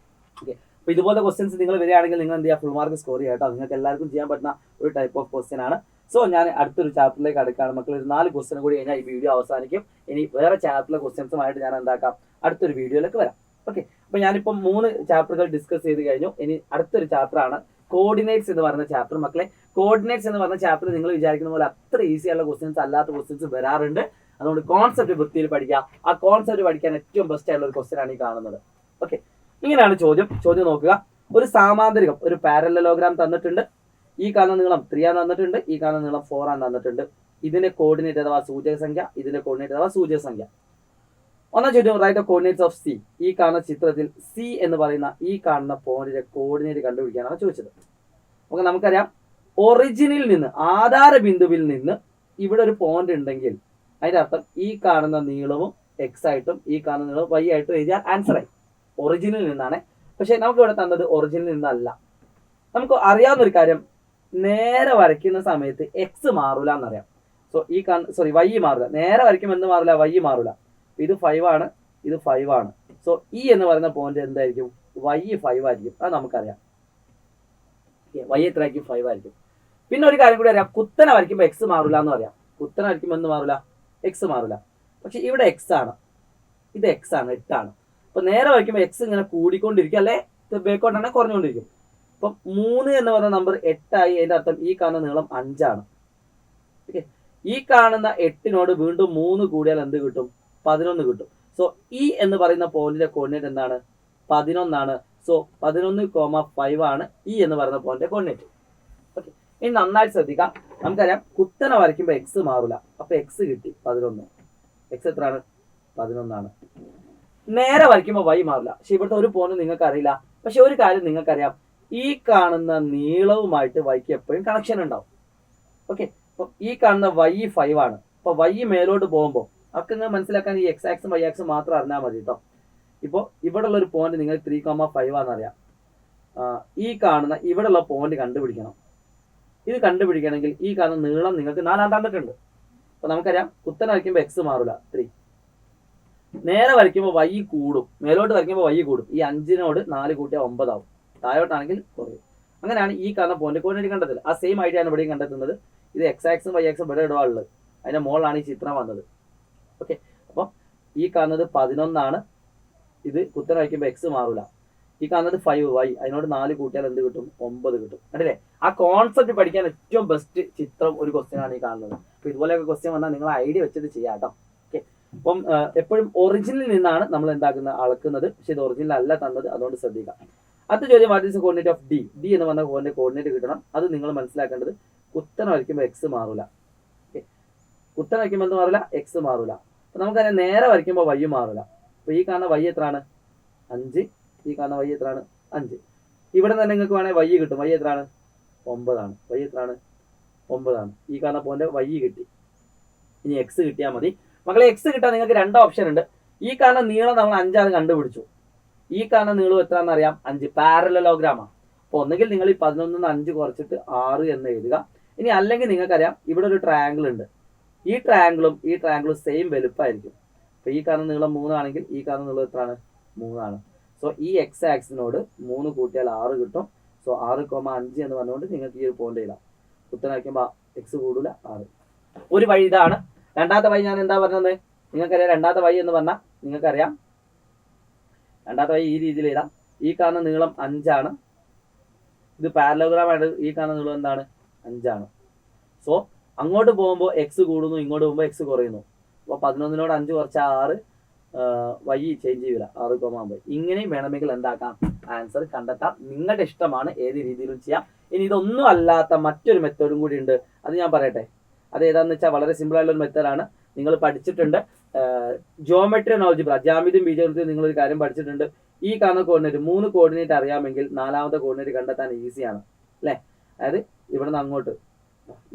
ഓക്കെ, അപ്പൊ ഇതുപോലെ ക്വസ്റ്റ്യൻസ് നിങ്ങൾ വരികയാണെങ്കിൽ നിങ്ങൾ എന്ത് ചെയ്യുക? ഫുൾ മാർക്ക് സ്കോർ ചെയ്യാം കേട്ടോ. നിങ്ങൾക്ക് എല്ലാവർക്കും ചെയ്യാൻ പറ്റുന്ന ഒരു ടൈപ്പ് ഓഫ് ക്വസ്റ്റ്യൻ ആണ്. സോ ഞാൻ അടുത്തൊരു ചാപ്റ്ററിലേക്ക് അടുക്കാണ് മക്കൾ. ഒരു 4 ക്വസ്റ്റ്യൻ കൂടി കഴിഞ്ഞാൽ ഈ വീഡിയോ അവസാനിക്കും. ഇനി വേറെ ചാപ്റ്ററിലെ ക്വസ്റ്റ്യൻസുമായിട്ട് ഞാൻ എന്താക്കാം? അടുത്തൊരു വീഡിയോയിലേക്ക് വരാം. ഓക്കെ, അപ്പൊ ഞാനിപ്പം 3 ചാപ്റ്ററുകൾ ഡിസ്കസ് ചെയ്ത് കഴിഞ്ഞു. ഇനി അടുത്തൊരു ചാപ്റ്റർ ആണ് കോർഡിനേറ്റ്സ് എന്ന് പറയുന്ന ചാപ്റ്റർ. മക്കളെ, കോർഡിനേറ്റ്സ് എന്ന് പറഞ്ഞ ചാപ്റ്റർ നിങ്ങൾ വിചാരിക്കുന്ന പോലെ അത്ര ഈസി ആയുള്ള ക്വസ്റ്റ്യൻസ് അല്ലാത്ത ക്വസ്റ്റ്യൻസ് വരാറുണ്ട്. അതുകൊണ്ട് കോൺസെപ്റ്റ് വൃത്തിയിൽ പഠിക്കുക. ആ കോൺസെപ്റ്റ് പഠിക്കാൻ ഏറ്റവും ബെസ്റ്റ് ആയിട്ടുള്ള ഒരു ക്വസ്റ്റ്യൻ ആണ് ഈ കാണുന്നത്. ഓക്കെ, ഇങ്ങനെയാണ് ചോദ്യം നോക്കുക. ഒരു സാമാന്തരികം, ഒരു പാരലലോഗ്രാം തന്നിട്ടുണ്ട്. ഈ കാണുന്ന നീളം 3 ആണ് തന്നിട്ടുണ്ട്, ഈ കാണുന്ന നീളം 4 ആണ് തന്നിട്ടുണ്ട്. ഇതിന്റെ കോർഡിനേറ്റ് അഥവാ സൂചക സംഖ്യ, ഇതിന്റെ കോർഡിനേറ്റ് അഥവാ സൂചക സംഖ്യ. ഒന്നാം ചോദ്യം, write the coordinates of C. ഈ കാണുന്ന ചിത്രത്തിൽ സി എന്ന് പറയുന്ന ഈ കാണുന്ന പോയിന്റിന്റെ കോർഡിനേറ്റ് കണ്ടുപിടിക്കാനാണ് ചോദിച്ചത്. അപ്പൊ നമുക്കറിയാം, ഒറിജിനിൽ നിന്ന്, ആധാര ബിന്ദുവിൽ നിന്ന് ഇവിടെ ഒരു പോയിന്റ് ഉണ്ടെങ്കിൽ അതിന്റെ അർത്ഥം ഈ കാണുന്ന നീളവും എക്സ് ആയിട്ടും ഈ കാണുന്ന നീളവും വൈ ആയിട്ടും എഴുതിയാൽ ആൻസർ ആയി. ഒറിജിനിൽ നിന്നാണ്. പക്ഷെ നമുക്ക് ഇവിടെ തന്നത് ഒറിജിനിൽ നിന്നല്ല. നമുക്ക് അറിയാവുന്ന ഒരു കാര്യം, നേരെ വരയ്ക്കുന്ന സമയത്ത് എക്സ് മാറൂല എന്നറിയാം. സോ ഈ വൈ മാറില്ല. നേരെ വരയ്ക്കുമ്പോൾ എന്ത് മാറില്ല? വൈ മാറില്ല. ഇത് 5 ആണ്, ഇത് 5 ആണ്. സോ ഈ എന്ന് പറയുന്ന പോയിന്റ് എന്തായിരിക്കും? വൈ 5 ആയിരിക്കും. അത് നമുക്കറിയാം. വൈ എത്രയായിരിക്കും? 5 ആയിരിക്കും. പിന്നെ ഒരു കാര്യം കൂടി അറിയാം, കുത്തനെ വരയ്ക്കുമ്പോൾ എക്സ് മാറില്ല എന്ന് പറയാം. കുത്തനെ വരയ്ക്കുമ്പോൾ എന്ത് മാറില്ല? എക്സ് മാറില്ല. പക്ഷെ ഇവിടെ എക്സ് ആണ്, ഇത് എക്സ് ആണ്, 8 ആണ്. അപ്പൊ നേരെ വരയ്ക്കുമ്പോൾ എക്സ് ഇങ്ങനെ കൂടിക്കൊണ്ടിരിക്കും, അല്ലെ ബേക്കോട്ടാണ് കുറഞ്ഞുകൊണ്ടിരിക്കും. അപ്പം 3 എന്ന് പറയുന്ന നമ്പർ 8 ആയി. അതിന്റെ അർത്ഥം ഈ കാണുന്ന നീളം 5 ആണ്. ഓക്കെ, ഈ കാണുന്ന 8നോട് വീണ്ടും 3 കൂടിയാൽ എന്ത് കിട്ടും? 11 കിട്ടും. സോ ഈ എന്ന് പറയുന്ന പോയിന്റിന്റെ കോർഡിനേറ്റ് എന്താണ്? 11 ആണ്. സോ 11,5 ആണ് ഈ എന്ന് പറയുന്ന പോയിന്റിന്റെ കോർഡിനേറ്റ്. ഓക്കെ, ഇനി നന്നായിട്ട് ശ്രദ്ധിക്കാം. നമുക്കറിയാം കുത്തനെ വരയ്ക്കുമ്പോൾ എക്സ് മാറില്ല. അപ്പൊ എക്സ് കിട്ടി 11. എക്സ് എത്രയാണ്? 11 ആണ്. നേരെ വരയ്ക്കുമ്പോൾ വൈ മാറില്ല. പക്ഷെ ഇവിടുത്തെ ഒരു പോയിന്റ് നിങ്ങൾക്ക് അറിയില്ല. പക്ഷെ ഒരു കാര്യം നിങ്ങൾക്കറിയാം, ഈ കാണുന്ന നീളവുമായിട്ട് വൈക്ക് എപ്പോഴും കണക്ഷൻ ഉണ്ടാവും. ഓക്കെ, അപ്പൊ ഈ കാണുന്ന വൈ 5 ആണ്. അപ്പൊ വൈ മേലോട്ട് പോകുമ്പോൾ അതൊക്കെ നിങ്ങൾ മനസ്സിലാക്കാൻ ഈ എക്സ് ആക്സും വൈ ആക്സും മാത്രം അറിഞ്ഞാൽ മതി കേട്ടോ. ഇപ്പോൾ ഇവിടെ ഉള്ള ഒരു പോയിന്റ് നിങ്ങൾ 3,5 ആണെന്നറിയാം. ഈ കാണുന്ന ഇവിടെ ഉള്ള പോയിന്റ് കണ്ടുപിടിക്കണം. ഇത് കണ്ടുപിടിക്കണമെങ്കിൽ ഈ കാണുന്ന നീളം നിങ്ങൾക്ക് 4 തന്നിട്ടുണ്ട്. അപ്പൊ നമുക്കറിയാം കുത്തനെ വരയ്ക്കുമ്പോൾ എക്സ് മാറില്ല, 3. നേരെ വരയ്ക്കുമ്പോൾ വൈ കൂടും, മേലോട്ട് വരയ്ക്കുമ്പോൾ വൈ കൂടും. ഈ 5നോട് 4 കൂട്ടിയാൽ 9 ആവും. താഴോട്ടാണെങ്കിൽ കുറയും. അങ്ങനെയാണ് ഈ കാണുന്ന പോയിന്റ് കോർഡിനേറ്റ് കണ്ടെത്തൽ. ആ സെയിം ഐഡിയ ആണ് ഇവിടെയും കണ്ടെത്തുന്നത്. ഇത് എക്സ് ആക്സും വൈ ആക്സും ഇവിടെ ഇടവാളുള്ളത്. അതിന്റെ മുകളിലാണ് ഈ ചിത്രം വന്നത്. ഓക്കെ, അപ്പം ഈ കാണുന്നത് 11 ആണ്. ഇത് കുത്തനെ വയ്ക്കുമ്പോൾ എക്സ് മാറൂല. ഈ കാണുന്നത് 5 വൈ, അതിനോട് 4 കൂട്ടിയാൽ എന്ത് കിട്ടും? 9 കിട്ടും. കണ്ടില്ലേ? ആ കോൺസെപ്റ്റ് പഠിക്കാൻ ഏറ്റവും ബെസ്റ്റ് ചിത്രം ഒരു ക്വസ്റ്റ്യൻ ആണ് ഈ കാണുന്നത്. അപ്പൊ ഇതുപോലെയൊക്കെ ക്വസ്റ്റ്യൻ വന്നാൽ നിങ്ങൾ ഐഡിയ വെച്ചിട്ട് ചെയ്യാം കേട്ടോ. ഓക്കെ, അപ്പം എപ്പോഴും ഒറിജിനിൽ നിന്നാണ് നമ്മൾ എന്താക്കുന്നത്? അളക്കുന്നത്. പക്ഷെ ഇത് ഒറിജിനൽ അല്ല തന്നത്, അതുകൊണ്ട് ശ്രദ്ധിക്കാം. അടുത്ത ചോദ്യം, what is the coordinate of D? D എന്ന് പറഞ്ഞ പോയിന്റ് കോർഡിനേറ്റ് കിട്ടണം. അത് നിങ്ങൾ മനസ്സിലാക്കേണ്ടത് കുത്തനെ വരയ്ക്കുമ്പോൾ എക്സ് മാറൂല. ഓക്കെ, കുത്തനെ വരയ്ക്കുമ്പോൾ എന്ത് മാറില്ല? എക്സ് മാറൂല. അപ്പൊ നമുക്കറിയാം നേരെ വരയ്ക്കുമ്പോൾ വൈ മാറില്ല. അപ്പൊ ഈ കാണുന്ന വൈ എത്രയാണ്? 5. ഈ കാണുന്ന വൈ എത്രയാണ്? 5. ഇവിടെ തന്നെ നിങ്ങൾക്ക് വേണമെങ്കിൽ വൈ കിട്ടും. വൈ എത്രയാണ്? 9 ആണ്. വൈ എത്രയാണ്? 9 ആണ്. ഈ കാണുന്ന പോയിന്റ് വൈ കിട്ടി. ഇനി എക്സ് കിട്ടിയാൽ മതി. മക്കളെ എക്സ് കിട്ടാൻ നിങ്ങൾക്ക് 2 ഓപ്ഷൻ ഉണ്ട്. ഈ കാണുന്ന നീളം നമ്മൾ 5 ആണ് കണ്ടുപിടിച്ചു. ഈ കാണുന്ന നീളം എത്രയാണെന്ന് അറിയാം? 5. പാരലലോഗ്രാമാണ്. അപ്പൊ ഒന്നുകിൽ നിങ്ങൾ ഈ 11 5 കുറച്ചിട്ട് 6 എന്ന് എഴുതുക. ഇനി അല്ലെങ്കിൽ നിങ്ങൾക്കറിയാം ഇവിടെ ഒരു ട്രയാങ്കിൾ ഉണ്ട്. ഈ ട്രയാങ്കിളും സെയിം വലുപ്പമായിരിക്കും. അപ്പൊ ഈ കാണുന്ന നീളം 3 ആണെങ്കിൽ ഈ കാണുന്ന നീളം എത്രയാണ്? 3 ആണ്. സോ ഈ എക്സ് ആക്സിനോട് 3 കൂട്ടിയാൽ 6 കിട്ടും. സോ 6,5 എന്ന് പറഞ്ഞുകൊണ്ട് നിങ്ങൾക്ക് ഈ ഒരു പോയിന്റ് എഴുതാം. കുത്തനെ വയ്ക്കുമ്പോൾ എക്സ് കൂടൂല, 6. ഒരു വഴി ഇതാണ്. രണ്ടാമത്തെ വഴി ഞാൻ എന്താ പറഞ്ഞത്? നിങ്ങൾക്കറിയാം രണ്ടാമത്തെ വഴി എന്ന് പറഞ്ഞാൽ നിങ്ങൾക്കറിയാം രണ്ടാമത്തെ വഴി ഈ രീതിയിൽ എഴുതാം. ഈ കാണുന്ന നീളം 5 ആണ്. ഇത് പാരലോഗ്രാം ആണ്. ഈ കാണുന്ന നീളം എന്താണ്? 5 ആണ്. സോ അങ്ങോട്ട് പോകുമ്പോൾ എക്സ് കൂടുന്നു, ഇങ്ങോട്ട് പോകുമ്പോൾ എക്സ് കുറയുന്നു. അപ്പോൾ 11നോട് 5 കുറച്ചാൽ 6, വൈ ചേഞ്ച് ചെയ്യില്ല, 6,5. ഇങ്ങനെയും വേണമെങ്കിൽ എന്താക്കാം? ആൻസർ കണ്ടെത്താം. നിങ്ങളുടെ ഇഷ്ടമാണ്, ഏത് രീതിയിലും ചെയ്യാം. ഇനി ഇതൊന്നും അല്ലാത്ത മറ്റൊരു മെത്തേഡും കൂടി ഉണ്ട്. അത് ഞാൻ പറയട്ടെ. അത് ഏതാന്ന് വെച്ചാൽ വളരെ സിമ്പിൾ ആയിട്ടുള്ള ഒരു മെത്തേഡാണ്. നിങ്ങൾ പഠിച്ചിട്ടുണ്ട് ജിയോമെട്രി ആൻഡ് ആൾജിബ്ര, ജ്യാമിതിയും ബീജഗണിതവും നിങ്ങളൊരു കാര്യം പഠിച്ചിട്ടുണ്ട്. ഈ കാണുന്ന കോർഡിനേറ്റ് 3 കോർഡിനേറ്റ് അറിയാമെങ്കിൽ 4ാമത്തെ കോർഡിനേറ്റ് കണ്ടെത്താൻ ഈസിയാണ് അല്ലേ? അതായത് ഇവിടെ നിന്ന് അങ്ങോട്ട്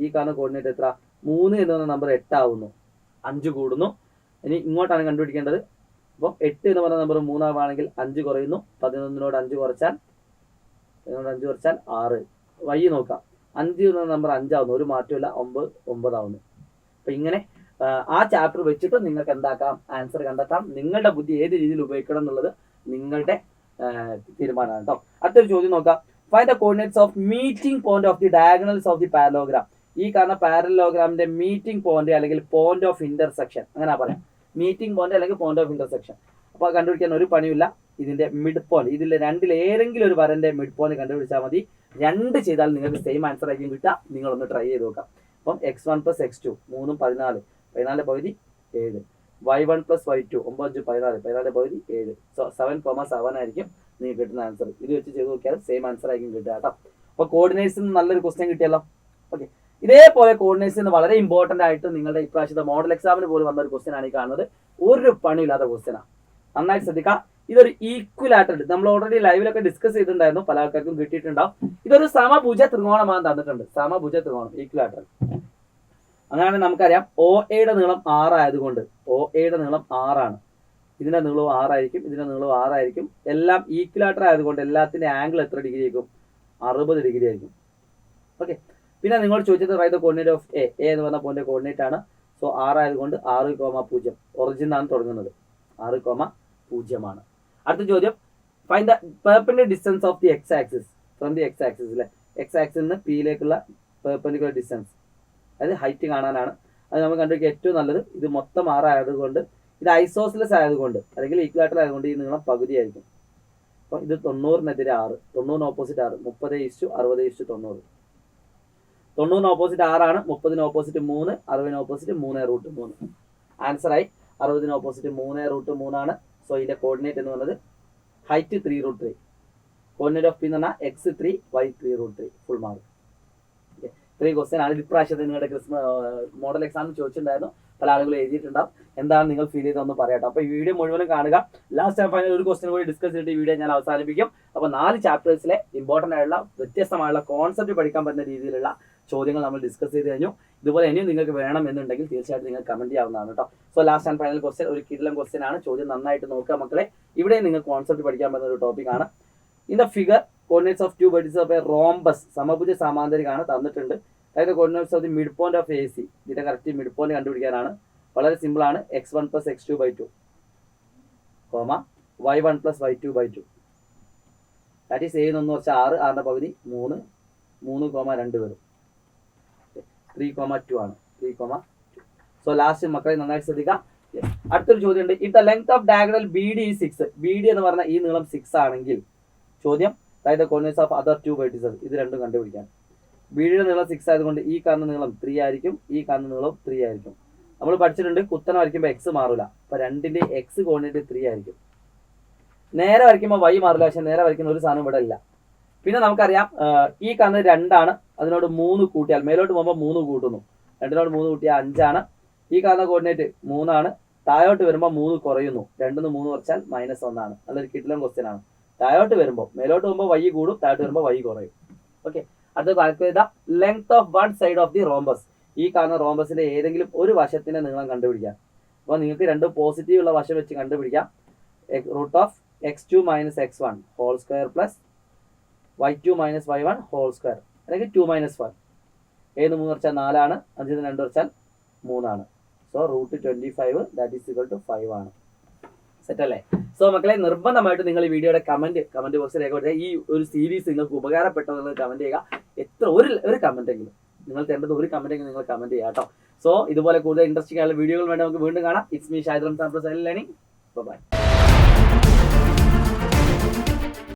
ഈ കാണുന്ന കോർഡിനേറ്റ് എത്ര? 3 എന്ന് പറഞ്ഞ നമ്പർ 8 ആവുന്നു, 5 കൂടുന്നു. ഇനി ഇങ്ങോട്ടാണ് കണ്ടുപിടിക്കേണ്ടത്. അപ്പം 8 എന്ന് പറഞ്ഞ നമ്പർ 3 ആവുകയാണെങ്കിൽ 5 കുറയുന്നു. 11നോട് 5 കുറച്ചാൽ 6. വൈ നോക്കാം. 5 എന്ന നമ്പർ 5 ആവുന്നു, ഒരു മാറ്റമില്ല, 9 ആവുന്നു. അപ്പൊ ഇങ്ങനെ ആ ചാപ്റ്റർ വെച്ചിട്ട് നിങ്ങൾക്ക് എന്താക്കാം? ആൻസർ കണ്ടെത്താം. നിങ്ങളുടെ ബുദ്ധി ഏത് രീതിയിൽ ഉപയോഗിക്കണം എന്നുള്ളത് നിങ്ങളുടെ തീരുമാനമാണ് കേട്ടോ. അടുത്തൊരു ചോദ്യം നോക്കാം. Find the coordinates of meeting point of the diagonals of the parallelogram. ഈ കാണുന്ന പാരലോഗ്രാമിന്റെ മീറ്റിംഗ് പോയിന്റ് അല്ലെങ്കിൽ പോയിന്റ് ഓഫ് ഇന്റർസെക്ഷൻ, അങ്ങനെ പറയാം. മീറ്റിംഗ് പോയിന്റ് അല്ലെങ്കിൽ പോയിന്റ് ഓഫ് ഇന്റർസെക്ഷൻ. അപ്പൊ കണ്ടുപിടിക്കാൻ ഒരു പണിയില്ല. ഇതിന്റെ മിഡ് പോയിന്റ്, ഇതിൽ രണ്ടിൽ ഏതെങ്കിലും ഒരു വരന്റെ മിഡ് പോയിന്റ് കണ്ടുപിടിച്ചാൽ മതി. 2 ചെയ്താൽ നിങ്ങൾക്ക് സെയിം ആൻസർ ആയിരിക്കും കിട്ടുക. നിങ്ങളൊന്ന് ട്രൈ ചെയ്ത് നോക്കാം. അപ്പം x1 + x2 3 14, 14 പകുതി 7. y1 + y2 9 14, 14 പകുതി 7. സോ 7,7 ആയിരിക്കും നിങ്ങൾക്ക് കിട്ടുന്ന ആൻസർ. ഇത് വെച്ച് ചെയ്ത് നോക്കിയാൽ സെയിം ആൻസർ ആയിരിക്കും കിട്ടുക കേട്ടോ. അപ്പൊ കോർഡിനേറ്റ്സിൽ നിന്ന് നല്ലൊരു ക്വസ്റ്റ്യൻ കിട്ടിയല്ലോ. ഓക്കെ, ഇതേപോലെ കോർഡിനേറ്റ്സിന് വളരെ ഇമ്പോർട്ടന്റ് ആയിട്ട് നിങ്ങളുടെ ഇപ്രാവശ്യത്തെ മോഡൽ എക്സാമിന് പോലും വന്ന ഒരു ക്വസ്റ്റ്യൻ ആണ് ഈ കാണുന്നത്. ഒരു പണിയില്ലാത്ത ക്വസ്റ്റ്യനാണ്. നന്നായിട്ട് ശ്രദ്ധിക്കാം. ഇതൊരു ഈക്വലാറ്റർ, നമ്മൾ ഓൾറെഡി ലൈവിലൊക്കെ ഡിസ്കസ് ചെയ്തിട്ടുണ്ടായിരുന്നു, പല ആൾക്കാർക്കും കിട്ടിയിട്ടുണ്ടാവും. ഇതൊരു സമഭുജ ത്രികോണമാണ് തന്നിട്ടുണ്ട്. സമഭുജ ത്രികോണം, ഈക്വലാറ്റർ. അങ്ങനെയാണെങ്കിൽ നമുക്കറിയാം OA നീളം 6 ആയതുകൊണ്ട് OA നീളം 6 ആണ്. ഇതിന്റെ നീളവും 6 ആയിരിക്കും, ഇതിന്റെ നീളവും 6 ആയിരിക്കും. എല്ലാം ഈക്വലാറ്റർ ആയതുകൊണ്ട് എല്ലാത്തിന്റെ ആംഗിൾ എത്ര ഡിഗ്രി ആയിരിക്കും? 60 ഡിഗ്രി ആയിരിക്കും. ഓക്കെ, പിന്നെ നിങ്ങൾ ചോദിച്ചത് write the coordinate of A എന്ന് പറഞ്ഞ പോയിന്റ് കോർഡിനേറ്റ് ആണ്. സോ 6 ആയതുകൊണ്ട് 6,0 ഒറിജിൻ ആണ് തുടങ്ങുന്നത്, 6,0 അടുത്ത ചോദ്യം find the perpendicular distance of the X axis from the X axis അല്ലെ. എക്സ് ആക്സിൽ നിന്ന് പിയിലേക്കുള്ള പെർപെൻഡിക്കുലർ ഡിസ്റ്റൻസ്, അതായത് ഹൈറ്റ് കാണാനാണ്. അത് നമ്മൾ കണ്ടുപിടിക്കുക ഏറ്റവും നല്ലത് ഇത് മൊത്തം 6 ആയതുകൊണ്ട്, ഇത് ഐസോസിലസ് ആയതുകൊണ്ട് അല്ലെങ്കിൽ ഈക്വാറ്റർ ആയതുകൊണ്ട് ഈ നീളം പകുതിയായിരിക്കും. അപ്പോൾ ഇത് 90-നെതിരെ 6, 90 ഓപ്പോസിറ്റ് 6, 30:60:90. 90 ഓപ്പോസിറ്റ് 6 ആണ്, 30 ഓപ്പോസിറ്റ് 3, 60 ഓപ്പോസിറ്റ് 3√3. ആൻസർ ആയി 60 ഓപ്പോസിറ്റ് 3√3 ആണ്. സോ ഇതിന്റെ കോർഡിനേറ്റ് എന്ന് പറയുന്നത് ഹൈറ്റ് 3√3, കോർഡിനേറ്റ് ഓഫ് പി എന്ന് പറഞ്ഞാൽ x3 y3√3. Full mark. ഇത്രയും ക്വസ്റ്റ്യൻ ആണ് ഇപ്രാവശ്യത്തെ നിങ്ങളുടെ മോഡൽ എക്സാമിന് ചോദിച്ചിട്ടുണ്ടായിരുന്നു. പല ആളുകളും എഴുതിയിട്ടുണ്ടാവും. എന്താണ് നിങ്ങൾ ഫീൽ ചെയ്തതെന്ന് പറയട്ടെ. അപ്പോൾ ഈ വീഡിയോ മുഴുവനും കാണുക. ലാസ്റ്റ് ആൻഡ് ഫൈനൽ ഒരു ക്വസ്റ്റ്യൻ കൂടി ഡിസ്കസ് ചെയ്തിട്ട് ഈ വീഡിയോ ഞാൻ അവസാനിപ്പിക്കും. അപ്പോൾ 4 ചാപ്റ്റേഴ്സിലെ ഇമ്പോർട്ടൻ്റ് ആയിട്ടുള്ള വ്യത്യസ്തമായുള്ള കോൺസെപ്റ്റ് പഠിക്കാൻ പറ്റുന്ന രീതിയിലുള്ള ചോദ്യങ്ങൾ നമ്മൾ ഡിസ്കസ് ചെയ്ത് കഴിഞ്ഞു. ഇതുപോലെ ഇനിയും നിങ്ങൾക്ക് വേണം എന്നുണ്ടെങ്കിൽ തീർച്ചയായിട്ടും നിങ്ങൾ കമന്റ് ചെയ്യാവുന്നതാണ് കേട്ടോ. So last and final question ഒരു കിടിലൻ ക്വസ്റ്റ്യൻ ആണ്. ചോദ്യം നന്നായിട്ട് നോക്കുക മക്കളെ. ഇവിടെ നിങ്ങൾക്ക് കോൺസെപ്റ്റ് പഠിക്കാൻ പറ്റുന്ന ഒരു ടോപ്പിക്കാണ്. In the figure coordinates of 2 vertices of a rhombus, സമഭുജ സമാന്തരികമാണ് തന്നിട്ടുണ്ട്. അതായത് coordinates of the mid point of A C, ഇതിന്റെ കറക്റ്റ് മിഡ് പോയിന്റ് കണ്ടുപിടിക്കാനാണ്. വളരെ സിമ്പിൾ ആണ്. x1 + x2/2 y1 + y2/2. That is എന്ന് വെച്ചാൽ 6, 6ന്റെ പകുതി 3, 3,2 വരും. 3,2 ആണ്, 3,2. സോ ലാസ്റ്റ് മക്കളെ നന്നായി ശ്രദ്ധിക്കാം. അടുത്തൊരു ചോദ്യം ഉണ്ട്. If the length of diagonal BD is 6, BD എന്ന് പറഞ്ഞ ഈ നീളം 6 ആണെങ്കിൽ ചോദ്യം അതായത് കോർഡിനേറ്റ്സ് ഓഫ് അതർ 2 വെർട്ടിസസ്, ഇത് രണ്ടും കണ്ടുപിടിക്കാൻ. BDയുടെ നീളം 6 ആയതുകൊണ്ട് ഈ കാണുന്ന നീളം 3 ആയിരിക്കും, ഈ കാണുന്ന നീളം 3 ആയിരിക്കും. നമ്മൾ പഠിച്ചിട്ടുണ്ട് കുത്തനെ വരയ്ക്കുമ്പോൾ x മാറില്ല. അപ്പോൾ 2ന്റെ x കോർഡിനേറ്റ് 3 ആയിരിക്കും. നേരെ വരയ്ക്കുമ്പോൾ y മാറില്ല, പക്ഷെ നേരെ വരയ്ക്കുന്ന ഒരു സാധനം ഇവിടെ ഇല്ല. പിന്നെ നമുക്കറിയാം ഈ കാണുന്നത് 2 ആണ്, അതിനോട് 3 കൂട്ടിയാൽ മേലോട്ട് പോകുമ്പോൾ 3 കൂട്ടുന്നു, 2നോട് 3 കൂട്ടിയാൽ 5 ആണ്. ഈ കാണുന്ന കോർഡിനേറ്റ് 3 ആണ്. താഴോട്ട് വരുമ്പോൾ 3 കുറയുന്നു, 2ന്ന് 3 കുറച്ചാൽ -1 ആണ്. നല്ലൊരു കിടിലൻ ക്വസ്റ്റ്യൻ ആണ്. താഴോട്ട് വരുമ്പോൾ, മേലോട്ട് പോകുമ്പോൾ y കൂടും, താഴോട്ട് വരുമ്പോൾ y കുറയും. ഓക്കെ, അടുത്ത calculate length of one side of the rhombus. ഈ കാണുന്ന റോംബസിന്റെ ഏതെങ്കിലും ഒരു വശത്തിന്റെ നീളം കണ്ടുപിടിക്കാം. അപ്പോൾ നിങ്ങൾക്ക് 2 പോസിറ്റീവ് ഉള്ള വശം വെച്ച് കണ്ടുപിടിക്കാം. √(x2 - x1) whole square plus y2 - y1 whole square, അല്ലെങ്കിൽ 2 - 1. 3 കുറച്ചാൽ 4 ആണ്, 5 2 കുറച്ചാൽ 3 ആണ്. So √25 that is equal to 5 ആണ്. സെറ്റ് അല്ലേ? സോ മക്കളെ നിർബന്ധമായിട്ട് നിങ്ങൾ ഈ വീഡിയോയുടെ കമന്റ് ബോക്സിൽ രേഖപ്പെടുത്തുക. ഈ ഒരു സീരീസ് നിങ്ങൾക്ക് ഉപകാരപ്പെട്ടോ നിങ്ങൾ കമന്റ് ചെയ്യുക. എത്ര ഒരു കമന്റ് എങ്കിലും നിങ്ങൾ തരേണ്ടത്, ഒരു കമന്റ് എങ്കിലും നിങ്ങൾ കമന്റ് ചെയ്യുക കേട്ടോ. സോ ഇതുപോലെ കൂടുതൽ ഇൻട്രസ്റ്റിംഗ് ആയിട്ടുള്ള വീഡിയോകൾ വേണ്ടി നമുക്ക് വീണ്ടും കാണാം. It's me Shahid Ramzan from silent learning. By.